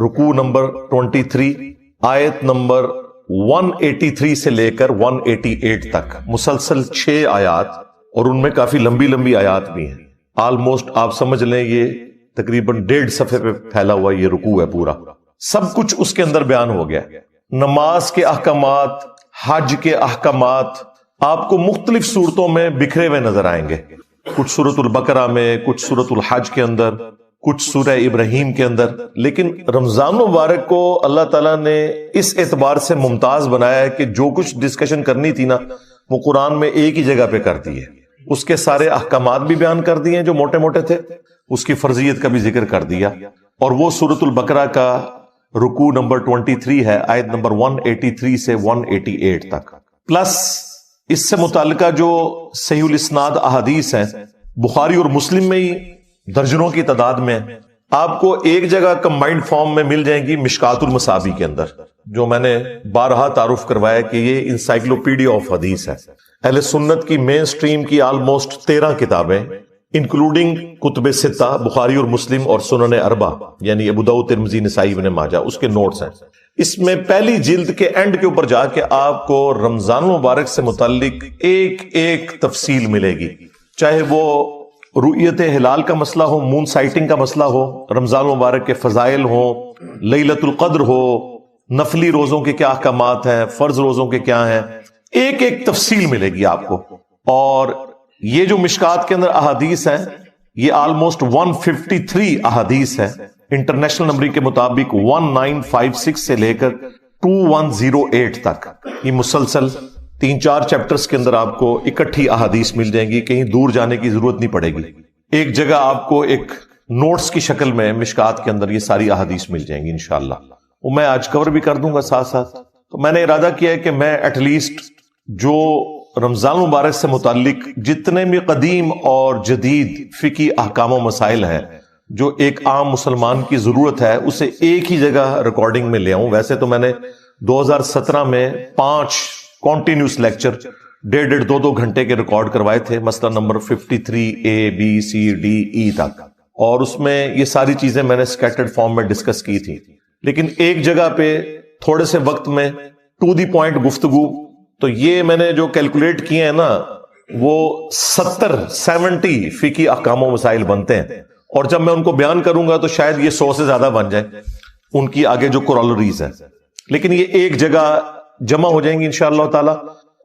رکوع نمبر 23 آیت نمبر 183 سے لے کر 188 تک مسلسل 6 آیات، اور ان میں کافی لمبی لمبی آیات بھی ہیں. آلموسٹ آپ سمجھ لیں یہ تقریباً 1.5 صفحے پہ پھیلا ہوا یہ رکوع ہے. پورا سب کچھ اس کے اندر بیان ہو گیا. نماز کے احکامات، حج کے احکامات آپ کو مختلف صورتوں میں بکھرے ہوئے نظر آئیں گے. کچھ سورۃ البقرہ میں، کچھ سورۃ الحج کے اندر، کچھ سورہ ابراہیم کے اندر. لیکن رمضان مبارک کو اللہ تعالیٰ نے اس اعتبار سے ممتاز بنایا ہے کہ جو کچھ ڈسکشن کرنی تھی نا وہ قرآن میں ایک ہی جگہ پہ کر دی ہے. اس کے سارے احکامات بھی بیان کر دیے جو موٹے موٹے تھے، اس کی فرضیت کا بھی ذکر کر دیا. اور وہ سورۃ البقرہ کا رکوع نمبر 23 ہے، آیت نمبر 183 سے 188 تک. پلس اس سے متعلقہ جو صحیح الاسناد احادیث ہیں بخاری اور مسلم میں ہی درجنوں کی تعداد میں آپ کو ایک جگہ کمبائنڈ فارم میں مل جائیں گی مشکات المصابی کے اندر، جو میں نے بارہا تعارف کروایا کہ یہ انسائکلوپیڈیا آف حدیث ہے. اہل سنت کی مین سٹریم کی آلموسٹ 13 کتابیں انکلوڈنگ کتب ستہ بخاری اور مسلم اور سنن اربع یعنی ابو داؤد ترمذی نسائی ابن ماجہ، اس کے نوٹس ہیں. اس میں پہلی جلد کے اینڈ کے اوپر جا کے آپ کو رمضان المبارک سے متعلق ایک ایک تفصیل ملے گی، چاہے وہ رؤیت ہلال کا مسئلہ ہو، مون سائٹنگ کا مسئلہ ہو، رمضان المبارک کے فضائل ہو، لیلۃ القدر ہو، نفلی روزوں کے کیا احکامات ہیں، فرض روزوں کے کیا ہیں، ایک ایک تفصیل ملے گی آپ کو. اور یہ جو مشکات کے اندر احادیث ہیں یہ آلموسٹ 153 احادیث ہیں، انٹرنیشنل نمبر کے مطابق 1956 سے لے کر 2108 تک. یہ مسلسل 3-4 چیپٹرز کے اندر آپ کو اکٹھی احادیث مل جائیں گی، کہیں دور جانے کی ضرورت نہیں پڑے گی. ایک جگہ آپ کو ایک نوٹس کی شکل میں مشکات کے اندر یہ ساری احادیث مل جائیں گی انشاءاللہ. وہ میں آج کور بھی کر دوں گا ساتھ ساتھ. تو میں نے ارادہ کیا ہے کہ میں ایٹ لیسٹ جو رمضان مبارک سے متعلق جتنے بھی قدیم اور جدید فقہی احکام و مسائل ہیں جو ایک عام مسلمان کی ضرورت ہے، اسے ایک ہی جگہ ریکارڈنگ میں لے آؤں. ویسے تو میں نے 2017 میں 5 کنٹینیوس لیکچر 1.5-2 گھنٹے کے ریکارڈ کروائے تھے، مسئلہ number 53 A B C D E تک، اور اس میں یہ ساری چیزیں میں نے سکیٹرڈ فارم میں ڈسکس کی تھی. لیکن ایک جگہ پہ تھوڑے سے وقت میں ٹو دی پوائنٹ گفتگو، تو یہ میں نے جو کیلکولیٹ کیے ہیں نا وہ 70 فقہی احکام و مسائل بنتے ہیں، اور جب میں ان کو بیان کروں گا تو شاید یہ 100 سے زیادہ بن جائیں ان کی آگے جو کورالریز ہیں. لیکن یہ ایک جگہ جمع ہو جائیں گی انشاءاللہ تعالی،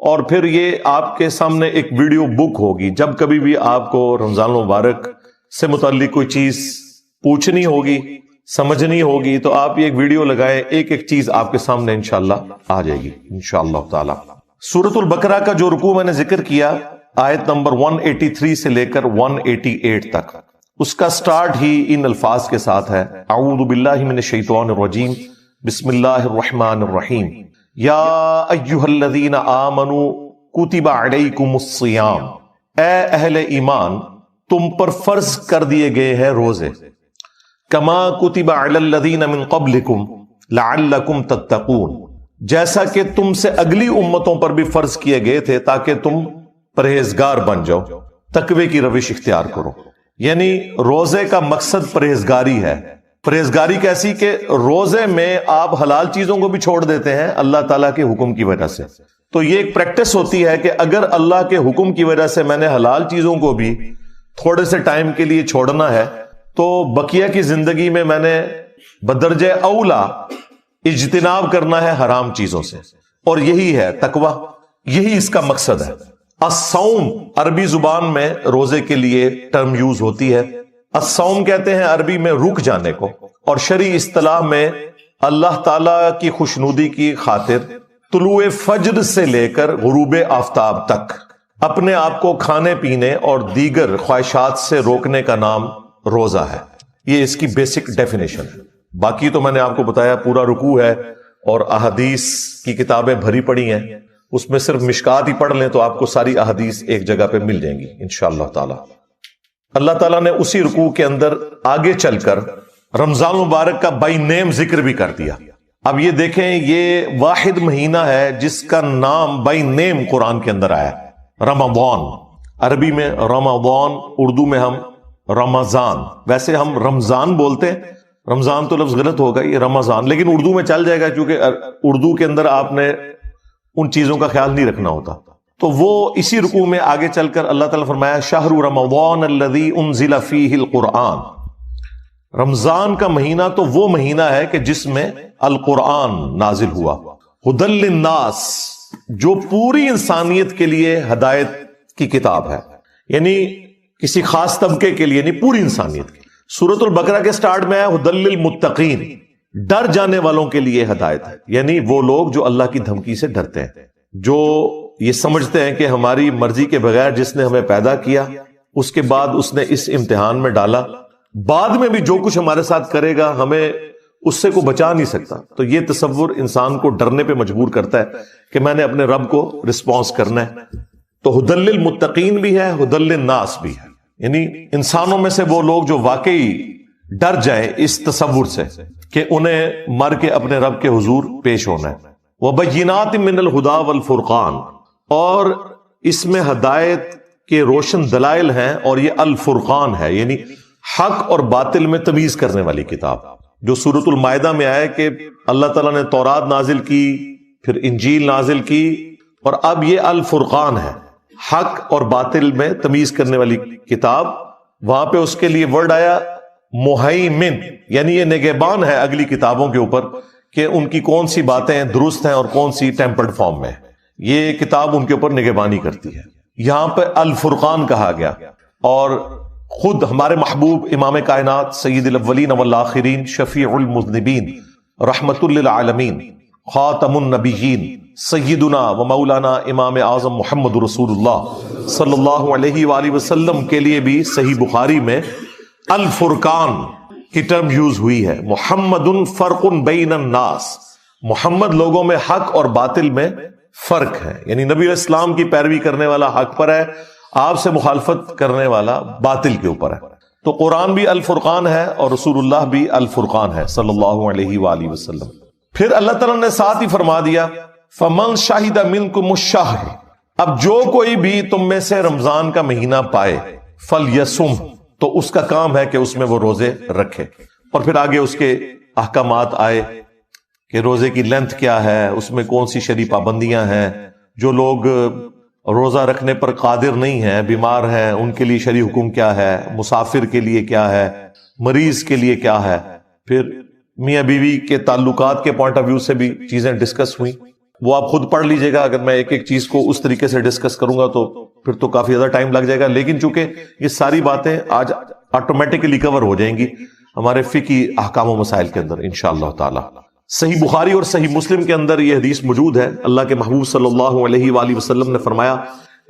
اور پھر یہ آپ کے سامنے ایک ویڈیو بک ہوگی. جب کبھی بھی آپ کو رمضان المبارک سے متعلق کوئی چیز پوچھنی ہوگی، سمجھنی ہوگی، تو آپ یہ ایک ویڈیو لگائیں، ایک ایک چیز آپ کے سامنے انشاءاللہ آ جائے گی انشاءاللہ تعالی. سورۃ البقرہ کا جو رکوع میں نے ذکر کیا آیت نمبر 183 سے لے کر 188 تک، اس کا سٹارٹ ہی ان الفاظ کے ساتھ ہے: اعوذ باللہ من الشیطان الرجیم، بسم اللہ الرحمن الرحیم، یا ایہا الذین آمنوا کتب علیکم الصیام، اے اہل ایمان تم پر فرض کر دیے گئے ہیں روزے، کما کتب علی الذین من قبلکم لعلکم تتقون، جیسا کہ تم سے اگلی امتوں پر بھی فرض کیے گئے تھے تاکہ تم پرہیزگار بن جاؤ، تقوی کی روش اختیار کرو. یعنی روزے کا مقصد پرہیزگاری ہے. پرہیزگاری کیسی کہ روزے میں آپ حلال چیزوں کو بھی چھوڑ دیتے ہیں اللہ تعالیٰ کے حکم کی وجہ سے. تو یہ ایک پریکٹس ہوتی ہے کہ اگر اللہ کے حکم کی وجہ سے میں نے حلال چیزوں کو بھی تھوڑے سے ٹائم کے لیے چھوڑنا ہے تو بقیہ کی زندگی میں نے بدرجہ اولا اجتناب کرنا ہے حرام چیزوں سے. اور یہی ہے تقوی، یہی اس کا مقصد ہے. الصوم عربی زبان میں روزے کے لیے ٹرم یوز ہوتی ہے. الصوم کہتے ہیں عربی میں رک جانے کو، اور شرعی اصطلاح میں اللہ تعالی کی خوشنودی کی خاطر طلوع فجر سے لے کر غروب آفتاب تک اپنے آپ کو کھانے پینے اور دیگر خواہشات سے روکنے کا نام روزہ ہے. یہ اس کی بیسک ڈیفینیشن ہے. باقی تو میں نے آپ کو بتایا پورا رکوع ہے اور احادیث کی کتابیں بھری پڑی ہیں، اس میں صرف مشکات ہی پڑھ لیں تو آپ کو ساری احادیث ایک جگہ پہ مل جائیں گی انشاءاللہ تعالی. اللہ تعالیٰ نے اسی رکوع کے اندر آگے چل کر رمضان مبارک کا بائی نیم ذکر بھی کر دیا. اب یہ دیکھیں، یہ واحد مہینہ ہے جس کا نام بائی نیم قرآن کے اندر آیا، رمضان. عربی میں رمضان، اردو میں ہم رمضان، ویسے ہم رمضان بولتے ہیں، رمضان تو لفظ غلط ہوگا، یہ رمضان، لیکن اردو میں چل جائے گا کیونکہ اردو کے اندر آپ نے ان چیزوں کا خیال نہیں رکھنا ہوتا. تو وہ اسی رکوع میں آگے چل کر اللہ تعالیٰ فرمایا شہر رمضان الذی انزل فیہ القرآن، رمضان کا مہینہ تو وہ مہینہ ہے کہ جس میں القرآن نازل ہوا، ھدی للناس، جو پوری انسانیت کے لیے ہدایت کی کتاب ہے، یعنی کسی خاص طبقے کے لیے نہیں، پوری انسانیت کے. سورۃ البقرہ کے سٹارٹ میں ہے ھدی للمتقین، ڈر جانے والوں کے لیے ہدایت ہے، یعنی وہ لوگ جو اللہ کی دھمکی سے ڈرتے ہیں، جو یہ سمجھتے ہیں کہ ہماری مرضی کے بغیر جس نے ہمیں پیدا کیا، اس کے بعد اس نے اس امتحان میں ڈالا، بعد میں بھی جو کچھ ہمارے ساتھ کرے گا ہمیں اس سے کوئی بچا نہیں سکتا. تو یہ تصور انسان کو ڈرنے پہ مجبور کرتا ہے کہ میں نے اپنے رب کو رسپانس کرنا ہے. تو ھدی للمتقین بھی ہے، ھدی للناس بھی ہے، یعنی انسانوں میں سے وہ لوگ جو واقعی ڈر جائیں اس تصور سے کہ انہیں مر کے اپنے رب کے حضور پیش ہونا ہے. وَبَيِّنَاتٍ مِّنَ الْهُدَىٰ وَالْفُرْقَانِ، اور اس میں ہدایت کے روشن دلائل ہیں، اور یہ الفرقان ہے، یعنی حق اور باطل میں تمیز کرنے والی کتاب، جو سورۃ المائدہ میں آئے کہ اللہ تعالیٰ نے تورات نازل کی، پھر انجیل نازل کی، اور اب یہ الفرقان ہے، حق اور باطل میں تمیز کرنے والی کتاب۔ وہاں پہ اس کے لیے ورڈ آیا مہیمن، یعنی یہ نگہبان ہے اگلی کتابوں کے اوپر کہ ان کی کون سی باتیں درست ہیں اور کون سی ٹیمپرڈ فارم میں۔ یہ کتاب ان کے اوپر نگہبانی کرتی ہے۔ یہاں پہ الفرقان کہا گیا، اور خود ہمارے محبوب امام کائنات سید الاولین والآخرین شفیع المذنبین رحمت للعالمین خاتم النبیین سیدنا و مولانا امام اعظم محمد رسول اللہ صلی اللہ علیہ وآلہ وسلم کے لیے بھی صحیح بخاری میں الفرقان کی ٹرم یوز ہوئی ہے۔ محمد فرق بین الناس، محمد لوگوں میں حق اور باطل میں فرق ہے، یعنی نبی علیہ السلام کی پیروی کرنے والا حق پر ہے، آپ سے مخالفت کرنے والا باطل کے اوپر ہے۔ تو قرآن بھی الفرقان ہے اور رسول اللہ بھی الفرقان ہے صلی اللہ علیہ وآلہ وسلم۔ پھر اللہ تعالیٰ نے ساتھ ہی فرما دیا فَمَنْ شَهِدَ مِنْكُمُ الشَّهْرَ، اب جو کوئی بھی تم میں سے رمضان کا مہینہ پائے فَلْيَصُمْ، تو اس کا کام ہے کہ اس میں وہ روزے رکھے۔ اور پھر آگے اس کے احکامات آئے کہ روزے کی لینتھ کیا ہے، اس میں کون سی شرعی پابندیاں ہیں، جو لوگ روزہ رکھنے پر قادر نہیں ہیں، بیمار ہیں، ان کے لیے شرعی حکم کیا ہے، مسافر کے لیے کیا ہے، مریض کے لیے کیا ہے۔ پھر میاں بیوی کے تعلقات کے پوائنٹ آف ویو سے بھی چیزیں ڈسکس ہوئیں، وہ آپ خود پڑھ لیجئے گا۔ اگر میں ایک ایک چیز کو اس طریقے سے ڈسکس کروں گا تو پھر تو کافی زیادہ ٹائم لگ جائے گا، لیکن چونکہ یہ ساری باتیں آج آٹومیٹکلی کور ہو جائیں گی ہمارے فقہی احکام و مسائل کے اندر انشاءاللہ تعالی۔ صحیح بخاری اور صحیح مسلم کے اندر یہ حدیث موجود ہے۔ اللہ کے محبوب صلی اللہ علیہ وآلہ وسلم نے فرمایا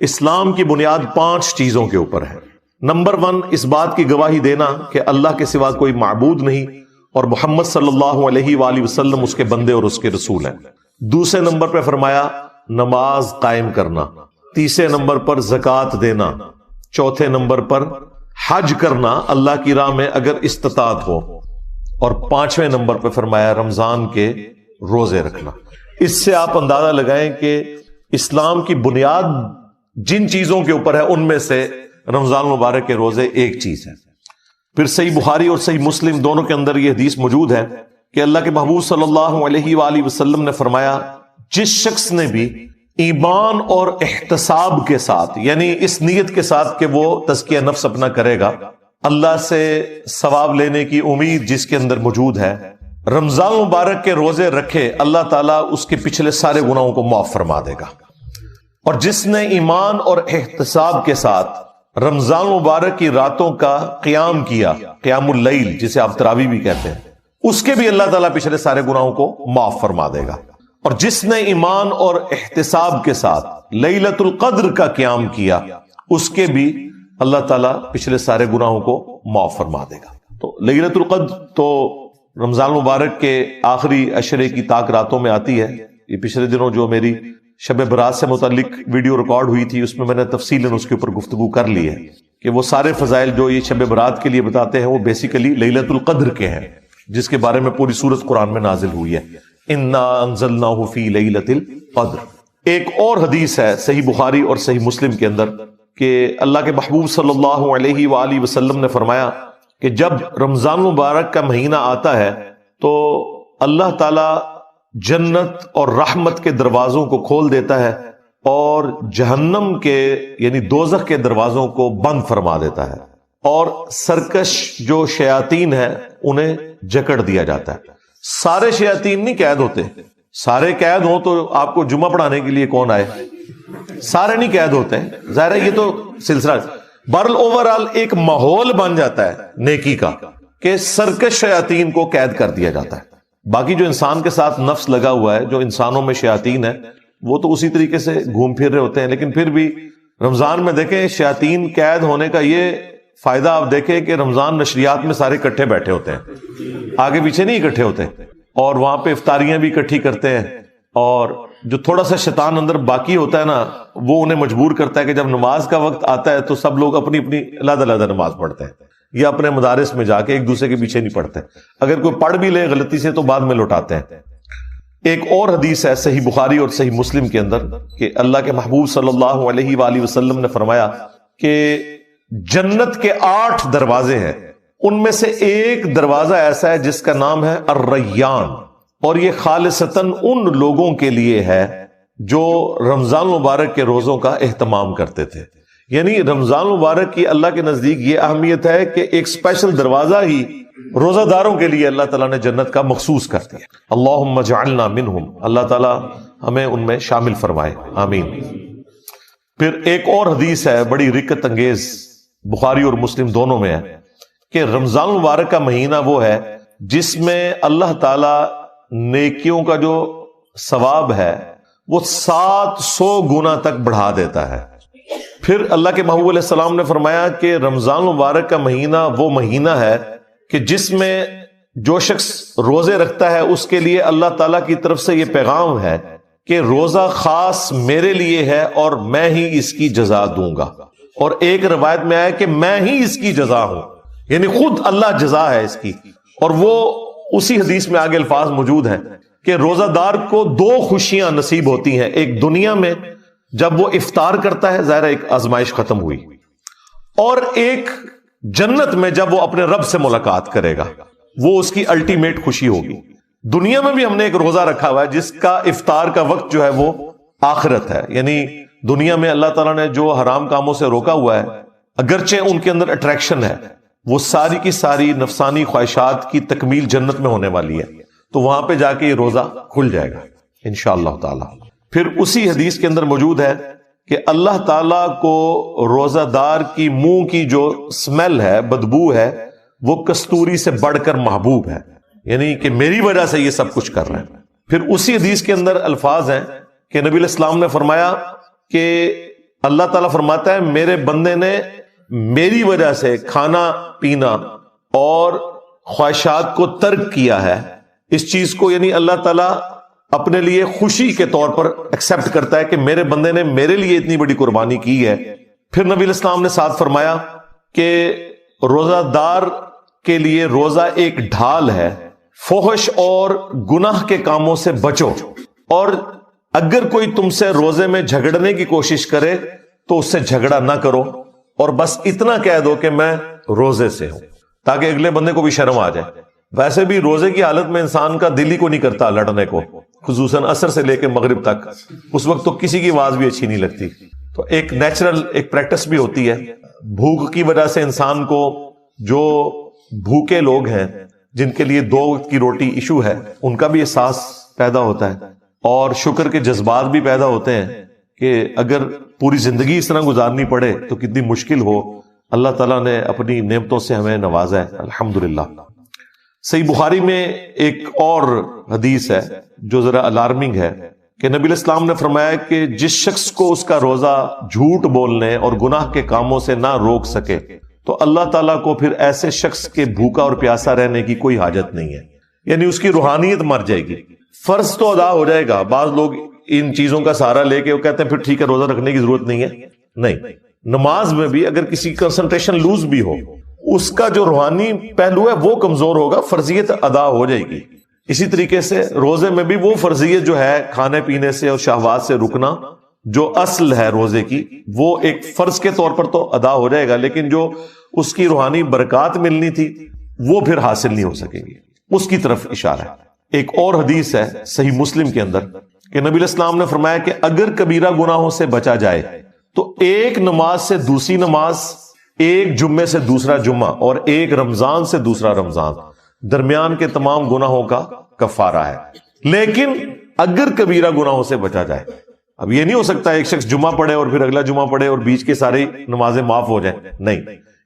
اسلام کی بنیاد 5 چیزوں کے اوپر ہے۔ نمبر 1، اس بات کی گواہی دینا کہ اللہ کے سوا کوئی معبود نہیں اور محمد صلی اللہ علیہ وآلہ وسلم اس کے بندے اور اس کے رسول ہیں۔ دوسرے نمبر پہ فرمایا نماز قائم کرنا، تیسرے نمبر پر زکوٰۃ دینا، چوتھے نمبر پر حج کرنا اللہ کی راہ میں اگر استطاعت ہو، اور 5ویں نمبر پہ فرمایا رمضان کے روزے رکھنا۔ اس سے آپ اندازہ لگائیں کہ اسلام کی بنیاد جن چیزوں کے اوپر ہے ان میں سے رمضان مبارک کے روزے ایک چیز ہے۔ پھر صحیح بخاری اور صحیح مسلم دونوں کے اندر یہ حدیث موجود ہے کہ اللہ کے محبوب صلی اللہ علیہ وآلہ وسلم نے فرمایا جس شخص نے بھی ایمان اور احتساب کے ساتھ، یعنی اس نیت کے ساتھ کہ وہ تزکیہ نفس اپنا کرے گا، اللہ سے ثواب لینے کی امید جس کے اندر موجود ہے، رمضان مبارک کے روزے رکھے، اللہ تعالیٰ اس کے پچھلے سارے گناہوں کو معاف فرما دے گا۔ اور جس نے ایمان اور احتساب کے ساتھ رمضان مبارک کی راتوں کا قیام کیا، قیام اللیل جسے آپ تراویح بھی کہتے ہیں، اس کے بھی اللہ تعالیٰ پچھلے سارے گناہوں کو معاف فرما دے گا۔ اور جس نے ایمان اور احتساب کے ساتھ لیلۃ القدر کا قیام کیا، اس کے بھی اللہ تعالیٰ پچھلے سارے گناہوں کو معاف فرما دے گا۔ تو لیلۃ القدر تو رمضان مبارک کے آخری عشرے کی طاق راتوں میں آتی ہے۔ یہ پچھلے دنوں جو میری شب برات سے متعلق ویڈیو ریکارڈ ہوئی تھی اس میں میں نے تفصیلاً اس کے اوپر گفتگو کر لی ہے کہ وہ سارے فضائل جو یہ شب برات کے لیے بتاتے ہیں وہ بیسیکلی لیلۃ القدر کے ہیں، جس کے بارے میں پوری سورت قرآن میں نازل ہوئی ہے، انا انزلناہ فی لیلۃ القدر۔ ایک اور حدیث ہے صحیح بخاری اور صحیح مسلم کے اندر کہ اللہ کے محبوب صلی اللہ علیہ وآلہ وسلم نے فرمایا کہ جب رمضان مبارک کا مہینہ آتا ہے تو اللہ تعالی جنت اور رحمت کے دروازوں کو کھول دیتا ہے اور جہنم کے یعنی دوزخ کے دروازوں کو بند فرما دیتا ہے، اور سرکش جو شیاطین ہیں انہیں جکڑ دیا جاتا ہے۔ سارے شیاطین نہیں قید ہوتے، سارے قید ہوں تو آپ کو جمعہ پڑھانے کے لیے کون آئے؟ سارے نہیں قید ہوتے ہیں، ظاہر ہے یہ تو سلسلہ بہرحال اوورآل ایک ماحول بن جاتا ہے نیکی کا کہ سرکش شیاطین کو قید کر دیا جاتا ہے۔ باقی جو انسان کے ساتھ نفس لگا ہوا ہے، جو انسانوں میں شیاطین ہے، وہ تو اسی طریقے سے گھوم پھر رہے ہوتے ہیں، لیکن پھر بھی رمضان میں دیکھیں شیاطین قید ہونے کا یہ فائدہ آپ دیکھیں کہ رمضان نشریات میں سارے اکٹھے بیٹھے ہوتے ہیں، آگے پیچھے نہیں اکٹھے ہوتے، اور وہاں پہ افطاریاں بھی اکٹھی کرتے ہیں، اور جو تھوڑا سا شیطان اندر باقی ہوتا ہے نا وہ انہیں مجبور کرتا ہے کہ جب نماز کا وقت آتا ہے تو سب لوگ اپنی اپنی علیحدہ علیحدہ نماز پڑھتے ہیں، یا اپنے مدارس میں جا کے ایک دوسرے کے پیچھے نہیں پڑھتے، اگر کوئی پڑھ بھی لے غلطی سے تو بعد میں لوٹاتے ہیں۔ ایک اور حدیث ہے صحیح بخاری اور صحیح مسلم کے اندر کہ اللہ کے محبوب صلی اللہ علیہ وآلہ وسلم نے فرمایا کہ جنت کے 8 دروازے ہیں، ان میں سے ایک دروازہ ایسا ہے جس کا نام ہے الریان، اور یہ خالصتاً ان لوگوں کے لیے ہے جو رمضان مبارک کے روزوں کا اہتمام کرتے تھے. یعنی رمضان مبارک کی اللہ کے نزدیک یہ اہمیت ہے کہ ایک اسپیشل دروازہ ہی روزہ داروں کے لیے اللہ تعالیٰ نے جنت کا مخصوص کر دیا. اللہم اجعلنا منہم، اللہ تعالیٰ ہمیں ان میں شامل فرمائے، آمین. پھر ایک اور حدیث ہے بڑی رکت انگیز، بخاری اور مسلم دونوں میں ہے، کہ رمضان مبارک کا مہینہ وہ ہے جس میں اللہ تعالیٰ نیکیوں کا جو ثواب ہے وہ 700 گنا تک بڑھا دیتا ہے. پھر اللہ کے محبوب علیہ السلام نے فرمایا کہ رمضان مبارک کا مہینہ وہ مہینہ ہے کہ جس میں جو شخص روزے رکھتا ہے اس کے لیے اللہ تعالیٰ کی طرف سے یہ پیغام ہے کہ روزہ خاص میرے لیے ہے اور میں ہی اس کی جزا دوں گا. اور ایک روایت میں آیا کہ میں ہی اس کی جزا ہوں، یعنی خود اللہ جزا ہے اس کی. اور وہ اسی حدیث میں آگے الفاظ موجود ہیں کہ روزہ دار کو 2 خوشیاں نصیب ہوتی ہیں، ایک دنیا میں جب وہ افطار کرتا ہے، ظاہر ایک آزمائش ختم ہوئی، اور ایک جنت میں جب وہ اپنے رب سے ملاقات کرے گا، وہ اس کی الٹیمیٹ خوشی ہوگی. دنیا میں بھی ہم نے ایک روزہ رکھا ہوا ہے جس کا افطار کا وقت جو ہے وہ آخرت ہے. یعنی دنیا میں اللہ تعالیٰ نے جو حرام کاموں سے روکا ہوا ہے، اگرچہ ان کے اندر اٹریکشن ہے، وہ ساری کی ساری نفسانی خواہشات کی تکمیل جنت میں ہونے والی ہے، تو وہاں پہ جا کے یہ روزہ کھل جائے گا انشاءاللہ تعالی. پھر اسی حدیث کے اندر موجود ہے کہ اللہ تعالیٰ کو روزہ دار کی منہ کی جو سمیل ہے، بدبو ہے، وہ کستوری سے بڑھ کر محبوب ہے، یعنی کہ میری وجہ سے یہ سب کچھ کر رہے ہیں. پھر اسی حدیث کے اندر الفاظ ہیں کہ نبی علیہ السلام نے فرمایا کہ اللہ تعالیٰ فرماتا ہے میرے بندے نے میری وجہ سے کھانا پینا اور خواہشات کو ترک کیا ہے. اس چیز کو یعنی اللہ تعالیٰ اپنے لیے خوشی کے طور پر ایکسپٹ کرتا ہے کہ میرے بندے نے میرے لیے اتنی بڑی قربانی کی ہے. پھر نبی علیہ السلام نے ساتھ فرمایا کہ روزہ دار کے لیے روزہ ایک ڈھال ہے، فحش اور گناہ کے کاموں سے بچو، اور اگر کوئی تم سے روزے میں جھگڑنے کی کوشش کرے تو اس سے جھگڑا نہ کرو، اور بس اتنا کہہ دو کہ میں روزے سے ہوں، تاکہ اگلے بندے کو بھی شرم آ جائے. ویسے بھی روزے کی حالت میں انسان کا دل ہی کو نہیں کرتا لڑنے کو، خصوصاً عصر سے لے کے مغرب تک، اس وقت تو کسی کی آواز بھی اچھی نہیں لگتی. تو ایک نیچرل ایک پریکٹس بھی ہوتی ہے. بھوک کی وجہ سے انسان کو، جو بھوکے لوگ ہیں جن کے لیے 2 وقت کی روٹی ایشو ہے، ان کا بھی احساس پیدا ہوتا ہے، اور شکر کے جذبات بھی پیدا ہوتے ہیں کہ اگر پوری زندگی اس طرح گزارنی پڑے تو کتنی مشکل ہو. اللہ تعالیٰ نے اپنی نعمتوں سے ہمیں نوازا ہے الحمدللہ. صحیح بخاری میں ایک اور حدیث ہے جو ذرا الارمنگ ہے کہ نبی علیہ السلام نے فرمایا کہ جس شخص کو اس کا روزہ جھوٹ بولنے اور گناہ کے کاموں سے نہ روک سکے تو اللہ تعالیٰ کو پھر ایسے شخص کے بھوکا اور پیاسا رہنے کی کوئی حاجت نہیں ہے. یعنی اس کی روحانیت مر جائے گی. فرض تو ادا ہو جائے گا. بعض لوگ ان چیزوں کا سہارا لے کے وہ کہتے ہیں پھر ٹھیک ہے روزہ رکھنے کی ضرورت نہیں ہے. نہیں، نماز میں بھی اگر کسی کنسنٹریشن لوز بھی ہو، اس کا جو روحانی پہلو ہے وہ کمزور ہوگا، فرضیت ادا ہو جائے گی. اسی طریقے سے روزے میں بھی وہ فرضیت جو ہے کھانے پینے سے اور شہوات سے رکنا، جو اصل ہے روزے کی، وہ ایک فرض کے طور پر تو ادا ہو جائے گا، لیکن جو اس کی روحانی برکات ملنی تھی وہ پھر حاصل نہیں ہو سکے گی. اس کی طرف اشارہ ہے. ایک اور حدیث ہے صحیح مسلم کے اندر کہ نبی علیہ السلام نے فرمایا کہ اگر کبیرہ گناہوں سے بچا جائے تو ایک نماز سے دوسری نماز، ایک جمعے سے دوسرا جمعہ، اور ایک رمضان سے دوسرا رمضان، درمیان کے تمام گناہوں کا کفارہ ہے. لیکن اگر کبیرہ گناہوں سے بچا جائے، اب یہ نہیں ہو سکتا ایک شخص جمعہ پڑھے اور پھر اگلا جمعہ پڑھے اور بیچ کے ساری نمازیں معاف ہو جائیں، نہیں.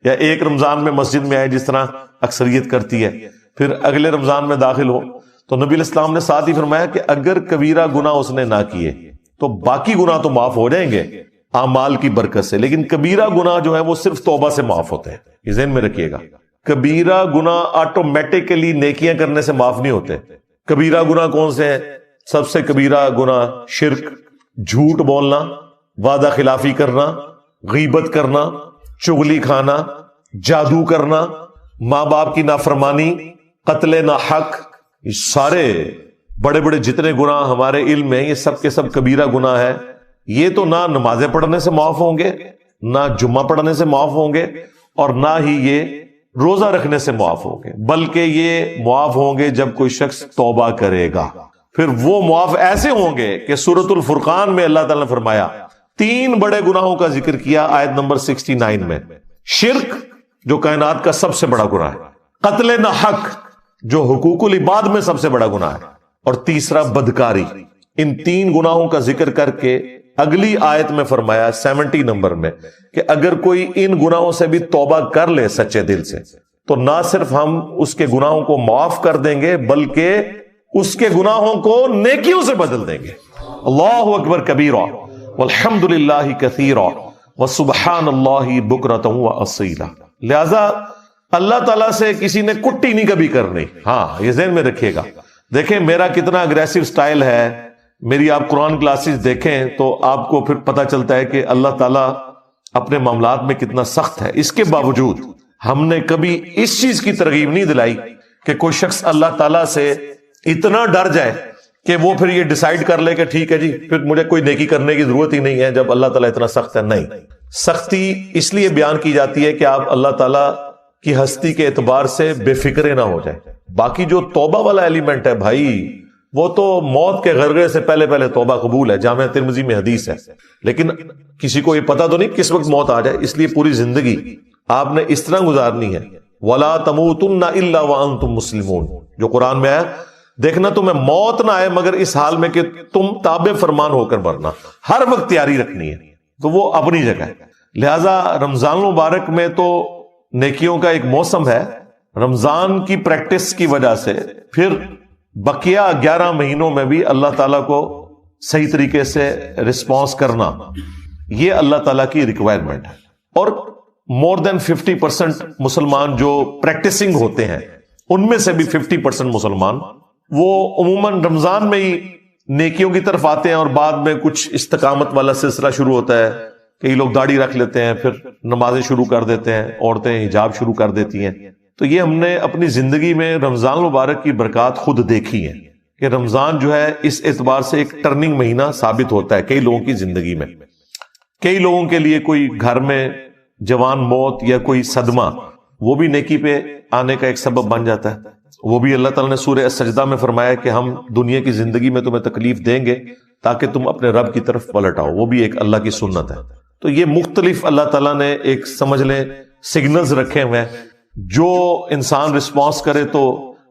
یا ایک رمضان میں مسجد میں آئے جس طرح اکثریت کرتی ہے، پھر اگلے رمضان میں داخل ہو. تو نبی علیہ السلام نے ساتھ ہی فرمایا کہ اگر کبیرہ گناہ اس نے نہ کیے تو باقی گناہ تو معاف ہو جائیں گے اعمال کی برکت سے، لیکن کبیرہ گناہ جو ہے وہ صرف توبہ سے معاف ہوتے ہیں. یہ ذہن میں رکھیے گا. کبیرہ گناہ آٹومیٹکلی نیکیاں کرنے سے معاف نہیں ہوتے. کبیرہ گناہ کون سے ہیں؟ سب سے کبیرہ گناہ شرک، جھوٹ بولنا، وعدہ خلافی کرنا، غیبت کرنا، چغلی کھانا، جادو کرنا، ماں باپ کی نافرمانی، قتل ناحق. یہ سارے بڑے بڑے جتنے گناہ ہمارے علم میں، یہ سب کے سب کبیرہ گناہ ہے. یہ تو نہ نمازیں پڑھنے سے معاف ہوں گے، نہ جمعہ پڑھنے سے معاف ہوں گے اور نہ ہی یہ روزہ رکھنے سے معاف ہوں گے، بلکہ یہ معاف ہوں گے جب کوئی شخص توبہ کرے گا۔ پھر وہ معاف ایسے ہوں گے کہ سورۃ الفرقان میں اللہ تعالیٰ نے فرمایا 3 بڑے گناہوں کا ذکر کیا آیت نمبر 69 میں، شرک جو کائنات کا سب سے بڑا گناہ ہے، قتل نہ حق جو حقوق العباد میں سب سے بڑا گناہ ہے، اور تیسرا بدکاری۔ ان 3 گناہوں کا ذکر کر کے اگلی آیت میں فرمایا 70 نمبر میں کہ اگر کوئی ان گناہوں سے بھی توبہ کر لے سچے دل سے تو نہ صرف ہم اس کے گناہوں کو معاف کر دیں گے بلکہ اس کے گناہوں کو نیکیوں سے بدل دیں گے۔ اللہ اکبر کبیرہ والحمد للہ کثیرہ وسبحان اللہ بکرۃ واصیلا۔ لہذا اللہ تعالیٰ سے کسی نے کٹی نہیں کبھی کرنی۔ ہاں یہ ذہن میں رکھیے گا۔ دیکھیں میرا کتنا اگریسو سٹائل ہے، میری آپ قرآن کلاسز دیکھیں تو آپ کو پھر پتہ چلتا ہے کہ اللہ تعالیٰ اپنے معاملات میں کتنا سخت ہے۔ اس کے باوجود ہم نے کبھی اس چیز کی ترغیب نہیں دلائی کہ کوئی شخص اللہ تعالیٰ سے اتنا ڈر جائے کہ وہ پھر یہ ڈیسائیڈ کر لے کہ ٹھیک ہے جی پھر مجھے کوئی نیکی کرنے کی ضرورت ہی نہیں ہے جب اللہ تعالیٰ اتنا سخت ہے۔ نہیں، سختی اس لیے بیان کی جاتی ہے کہ آپ اللہ تعالیٰ کی ہستی کے اعتبار سے بے فکرے نہ ہو جائیں۔ باقی جو توبہ والا ایلیمنٹ ہے بھائی وہ تو موت کے غرغرے سے پہلے پہلے توبہ قبول ہے، جامعہ ترمذی میں حدیث ہے۔ لیکن کسی کو یہ پتا تو نہیں کس وقت موت آ جائے، اس لیے پوری زندگی آپ نے اس طرح گزارنی ہے۔ وَلَا تَمُوتُنَّ إِلَّا وَأَنْتُمْ مُسْلِمُونَ، جو قرآن میں ہے، دیکھنا تمہیں موت نہ آئے مگر اس حال میں کہ تم تابع فرمان ہو کر مرنا، ہر وقت تیاری رکھنی ہے، تو وہ اپنی جگہ ہے۔ لہذا رمضان المبارک میں تو نیکیوں کا ایک موسم ہے، رمضان کی پریکٹس کی وجہ سے پھر بقیہ 11 مہینوں میں بھی اللہ تعالیٰ کو صحیح طریقے سے رسپانس کرنا، یہ اللہ تعالیٰ کی ریکوائرمنٹ ہے۔ اور مور دین 50% مسلمان جو پریکٹسنگ ہوتے ہیں ان میں سے بھی 50% مسلمان وہ عموماً رمضان میں ہی نیکیوں کی طرف آتے ہیں اور بعد میں کچھ استقامت والا سلسلہ شروع ہوتا ہے، کئی لوگ داڑھی رکھ لیتے ہیں، پھر نمازیں شروع کر دیتے ہیں، عورتیں حجاب شروع کر دیتی ہیں۔ تو یہ ہم نے اپنی زندگی میں رمضان مبارک کی برکات خود دیکھی ہیں کہ رمضان جو ہے اس اعتبار سے ایک ٹرننگ مہینہ ثابت ہوتا ہے کئی لوگوں کی زندگی میں۔ کئی لوگوں کے لیے کوئی گھر میں جوان موت یا کوئی صدمہ وہ بھی نیکی پہ آنے کا ایک سبب بن جاتا ہے۔ وہ بھی اللہ تعالیٰ نے سورہ السجدہ میں فرمایا کہ ہم دنیا کی زندگی میں تمہیں تکلیف دیں گے تاکہ تم اپنے رب کی طرف پلٹ آؤ، وہ بھی ایک اللہ کی سنت ہے۔ تو یہ مختلف اللہ تعالیٰ نے ایک سمجھ لیں سگنلز رکھے ہوئے ہیں، جو انسان رسپانس کرے تو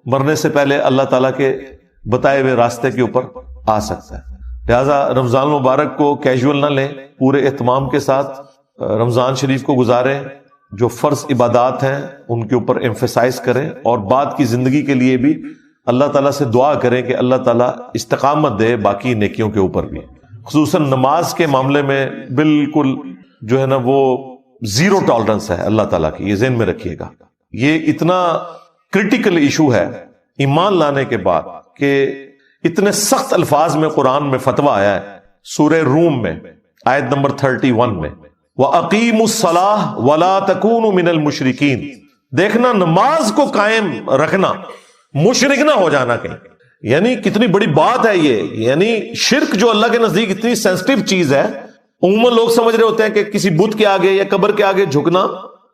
مرنے سے پہلے اللہ تعالیٰ کے بتائے ہوئے راستے کے اوپر آ سکتا ہے۔ لہٰذا رمضان مبارک کو کیجول نہ لیں، پورے اہتمام کے ساتھ رمضان شریف کو گزاریں، جو فرض عبادات ہیں ان کے اوپر ایمفیسائز کریں، اور بعد کی زندگی کے لیے بھی اللہ تعالیٰ سے دعا کریں کہ اللہ تعالیٰ استقامت دے باقی نیکیوں کے اوپر بھی۔ خصوصاً نماز کے معاملے میں بالکل جو ہے نا وہ زیرو ٹالرنس ہے اللہ تعالیٰ کی، یہ ذہن میں رکھیے گا۔ یہ اتنا کرٹیکل ایشو ہے ایمان لانے کے بعد کہ اتنے سخت الفاظ میں قرآن میں فتویٰ آیا ہے، سورہ روم میں آیت نمبر 31 میں، وَأَقِيمُوا الصَّلَاةَ وَلَا تَكُونُوا مِنَ الْمُشْرِكِينَ۔ دیکھنا نماز کو قائم رکھنا، مشرک نہ ہو جانا کہیں۔ یعنی کتنی بڑی بات ہے یہ، یعنی شرک جو اللہ کے نزدیک اتنی سینسٹیو چیز ہے، عموماً لوگ سمجھ رہے ہوتے ہیں کہ کسی بت کے آگے یا قبر کے آگے جھکنا۔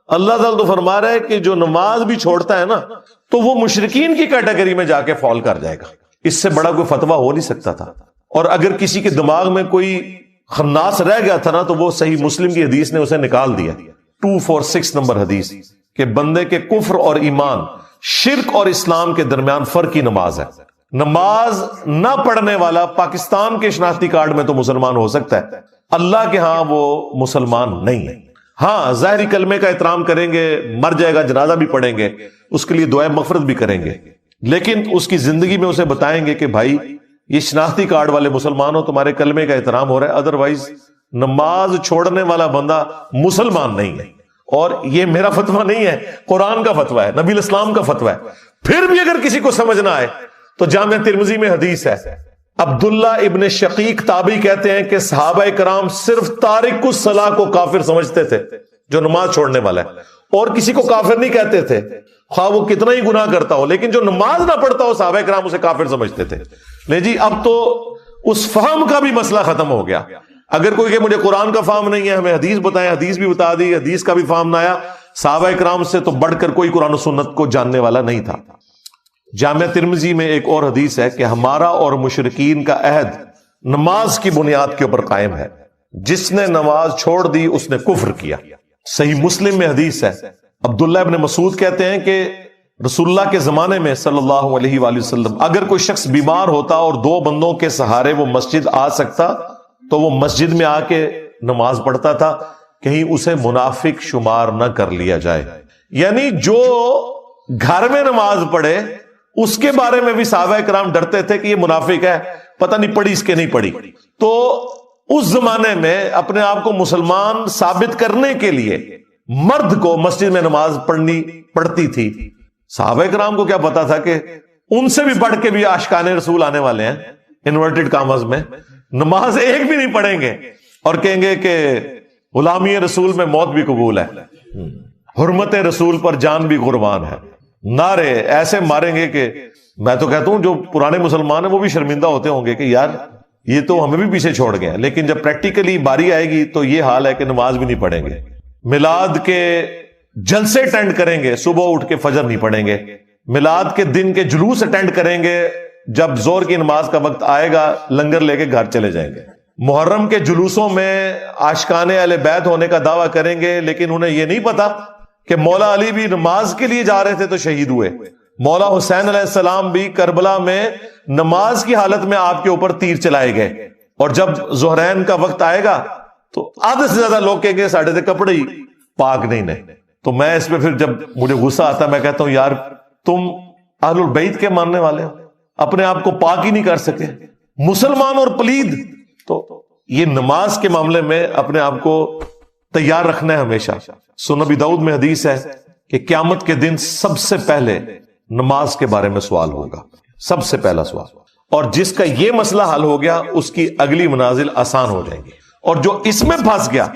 اللہ تعالیٰ تو فرما رہا ہے کہ جو نماز بھی چھوڑتا ہے نا تو وہ مشرکین کی کیٹیگری میں جا کے فال کر جائے گا۔ اس سے بڑا کوئی فتویٰ ہو نہیں سکتا تھا۔ اور اگر کسی کے دماغ میں کوئی خناس رہ گیا تھا نا تو وہ صحیح مسلم کی حدیث نے اسے نکال دیا، 246 نمبر حدیث، کہ بندے کے کفر اور ایمان، شرک اور اسلام کے درمیان فرق کی نماز ہے۔ نماز نہ پڑھنے والا پاکستان کے شناختی کارڈ میں تو مسلمان ہو سکتا ہے، اللہ کے ہاں وہ مسلمان نہیں ہے۔ ہاں ظاہری کلمے کا احترام کریں گے، مر جائے گا جنازہ بھی پڑھیں گے، اس کے لیے دعائے مغفرت بھی کریں گے، لیکن اس کی زندگی میں اسے بتائیں گے کہ بھائی یہ شناختی کارڈ والے مسلمانوں تمہارے کلمے کا احترام ہو رہا ہے، ادروائز نماز چھوڑنے والا بندہ مسلمان نہیں ہے۔ اور یہ میرا فتویٰ نہیں ہے، قرآن کا فتویٰ ہے، نبی الاسلام کا فتویٰ ہے۔ پھر بھی اگر کسی کو سمجھ نہ آئے تو جامعہ ترمذی میں حدیث ہے، عبداللہ ابن شقیق تابعی کہتے ہیں کہ صحابہ کرام صرف تارک الصلاۃ کو کافر سمجھتے تھے، جو نماز چھوڑنے والا ہے، اور کسی کو کافر نہیں کہتے تھے خواہ وہ کتنا ہی گناہ کرتا ہو، لیکن جو نماز نہ پڑھتا ہو صحابہ کرام اسے کافر سمجھتے تھے۔ لے جی اب تو اس فہم کا بھی مسئلہ ختم ہو گیا۔ اگر کوئی کہ مجھے قرآن کا فہم نہیں ہے، ہمیں حدیث بتائیں، حدیث بھی بتا دی، حدیث کا بھی فہم نہ آیا، صحابہ اکرام سے تو بڑھ کر کوئی قرآن و سنت کو جاننے والا نہیں تھا۔ جامع ترمذی میں ایک اور حدیث ہے کہ ہمارا اور مشرکین کا عہد نماز کی بنیاد کے اوپر قائم ہے، جس نے نماز چھوڑ دی اس نے کفر کیا۔ صحیح مسلم میں حدیث ہے، عبداللہ ابن مسعود کہتے ہیں کہ رسول اللہ کے زمانے میں صلی اللہ علیہ وآلہ وسلم اگر کوئی شخص بیمار ہوتا اور 2 بندوں کے سہارے وہ مسجد آ سکتا تو وہ مسجد میں آ کے نماز پڑھتا تھا، کہیں اسے منافق شمار نہ کر لیا جائے۔ یعنی جو گھر میں نماز پڑھے اس کے بارے میں بھی صحابہ کرام ڈرتے تھے کہ یہ منافق ہے، پتہ نہیں پڑھی اس کے نہیں پڑھی۔ تو اس زمانے میں اپنے آپ کو مسلمان ثابت کرنے کے لیے مرد کو مسجد میں نماز پڑھنی پڑتی تھی۔ صحابہ کرام کو کیا پتا تھا کہ ان سے بھی بڑھ کے بھی عاشقان رسول آنے والے ہیں، انورٹڈ کامز میں نماز ایک بھی نہیں پڑھیں گے اور کہیں گے کہ غلامی رسول میں موت بھی قبول ہے، حرمت رسول پر جان بھی قربان ہے۔ نعرے ایسے ماریں گے کہ میں تو کہتا ہوں جو پرانے مسلمان ہیں وہ بھی شرمندہ ہوتے ہوں گے کہ یار یہ تو ہمیں بھی پیچھے چھوڑ گئے ہیں۔ لیکن جب پریکٹیکلی باری آئے گی تو یہ حال ہے کہ نماز بھی نہیں پڑھیں گے، میلاد کے جلسے اٹینڈ کریں گے، صبح اٹھ کے فجر نہیں پڑھیں گے، میلاد کے دن کے جلوس اٹینڈ کریں گے، جب زور کی نماز کا وقت آئے گا لنگر لے کے گھر چلے جائیں گے۔ محرم کے جلوسوں میں عاشقان اہل بیت ہونے کا دعویٰ کریں گے، لیکن انہیں یہ نہیں پتا کہ مولا علی بھی نماز کے لیے جا رہے تھے تو شہید ہوئے، مولا حسین علیہ السلام بھی کربلا میں نماز کی حالت میں آپ کے اوپر تیر چلائے گئے، اور جب ظہرین کا وقت آئے گا تو آدھے سے زیادہ لوگ کہیں گے ساڑھے سے کپڑے ہی پاک نہیں۔ تو میں اس پہ پھر جب مجھے غصہ آتا میں کہتا ہوں یار تم اہل البیت کے ماننے والے ہو، اپنے آپ کو پاک ہی نہیں کر سکے، مسلمان اور پلید۔ تو یہ نماز کے معاملے میں اپنے آپ کو تیار رکھنا ہے ہمیشہ۔ سنن ابی داؤد میں حدیث ہے کہ قیامت کے دن سب سے پہلے نماز کے بارے میں سوال ہوگا، سب سے پہلا سوال، اور جس کا یہ مسئلہ حل ہو گیا اس کی اگلی منازل آسان ہو جائیں گی، اور جو اس میں پھنس گیا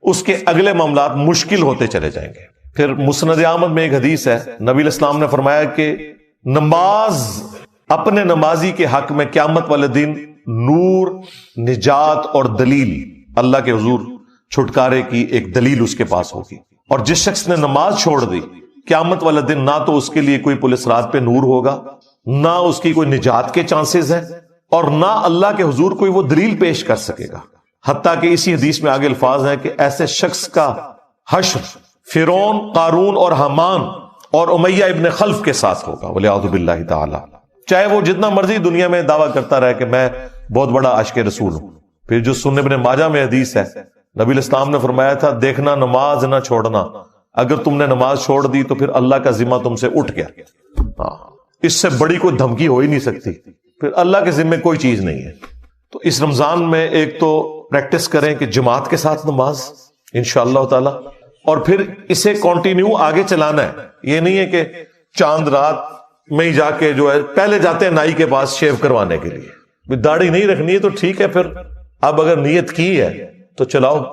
اس کے اگلے معاملات مشکل ہوتے چلے جائیں گے۔ پھر مسند احمد میں ایک حدیث ہے، نبی علیہ السلام نے فرمایا کہ نماز اپنے نمازی کے حق میں قیامت والے دن نور، نجات اور دلیل، اللہ کے حضور چھٹکارے کی ایک دلیل اس کے پاس ہوگی، اور جس شخص نے نماز چھوڑ دی قیامت والا دن نہ تو اس کے لیے کوئی پولیس رات پہ نور ہوگا، نہ اس کی کوئی نجات کے چانسز ہیں، اور نہ اللہ کے حضور کوئی وہ دلیل پیش کر سکے گا۔ حتیٰ کہ اسی حدیث میں آگے الفاظ ہیں کہ ایسے شخص کا حشر فرعون، قارون اور حامان اور امیہ ابن خلف کے ساتھ ہوگا، والعیاذ باللہ تعالی، چاہے وہ جتنا مرضی دنیا میں دعویٰ کرتا رہے کہ میں بہت بڑا عاشق رسول ہوں۔ پھر جو سنن ابن ماجہ میں حدیث ہے، نبی علیہ السلام نے فرمایا تھا دیکھنا نماز نہ چھوڑنا، اگر تم نے نماز چھوڑ دی تو پھر اللہ کا ذمہ تم سے اٹھ گیا۔ اس سے بڑی کوئی دھمکی ہو ہی نہیں سکتی، پھر اللہ کے ذمہ کوئی چیز نہیں ہے۔ تو اس رمضان میں ایک تو پریکٹس کریں کہ جماعت کے ساتھ نماز انشاءاللہ تعالی، اور پھر اسے کنٹینیو آگے چلانا ہے۔ یہ نہیں ہے کہ چاند رات میں ہی جا کے جو ہے پہلے جاتے ہیں نائی کے پاس شیو کروانے کے لیے، داڑھی نہیں رکھنی ہے تو ٹھیک ہے، پھر اب اگر نیت کی ہے تو چلاؤ۔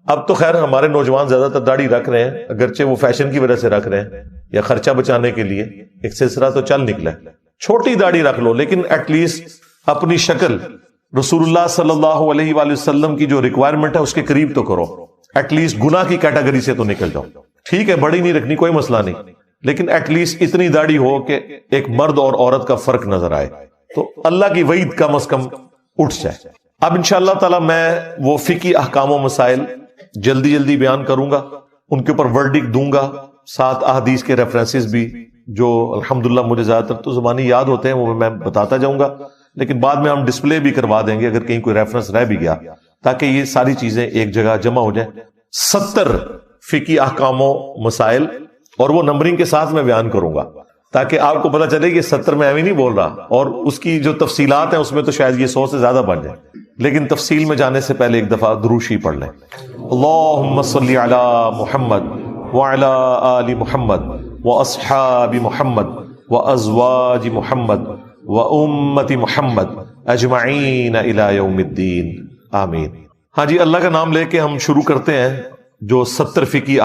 اب تو خیر ہمارے نوجوان زیادہ تر داڑھی رکھ رہے ہیں، اگرچہ وہ فیشن کی وجہ سے رکھ رہے ہیں یا خرچہ بچانے کے لیے، ایک سلسلہ تو چل نکلا ہے۔ چھوٹی داڑھی رکھ لو، لیکن ایٹ لیسٹ اپنی شکل رسول اللہ صلی اللہ علیہ وآلہ وسلم کی جو ریکوائرمنٹ ہے اس کے قریب تو کرو، ایٹ لیسٹ گناہ کی کیٹیگری سے تو نکل جاؤ۔ ٹھیک ہے بڑی نہیں رکھنی کوئی مسئلہ نہیں، لیکن ایٹ لیسٹ اتنی داڑھی ہو کہ ایک مرد اور عورت کا فرق نظر آئے، تو اللہ کی وعید کم از کم اٹھ جائے۔ اب انشاءاللہ تعالی میں وہ فقہی احکام و مسائل جلدی بیان کروں گا، ان کے اوپر ورڈکٹ دوں گا، ساتھ احادیث کے ریفرنسز بھی جو الحمدللہ مجھے زیادہ تر تو زبانی یاد ہوتے ہیں وہ میں بتاتا جاؤں گا، لیکن بعد میں ہم ڈسپلے بھی کروا دیں گے اگر کہیں کوئی ریفرنس رہ بھی گیا، تاکہ یہ ساری چیزیں ایک جگہ جمع ہو جائیں۔ 70 فقہی احکام و مسائل، اور وہ نمبرنگ کے ساتھ میں بیان کروں گا تاکہ آپ کو پتہ چلے کہ 70 میں ایویں نہیں بول رہا، اور اس کی جو تفصیلات ہیں اس میں تو شاید یہ 100 سے زیادہ بن جائیں، لیکن تفصیل میں جانے سے پہلے ایک دفعہ درود شریف پڑھ لیں۔ اللہم صلی علی محمد وعلی آل محمد واصحاب محمد وازواج محمد وامت محمد اجمعین الی یوم الدین، آمین۔ ہاں جی، اللہ کا نام لے کے ہم شروع کرتے ہیں جو 70 فقہی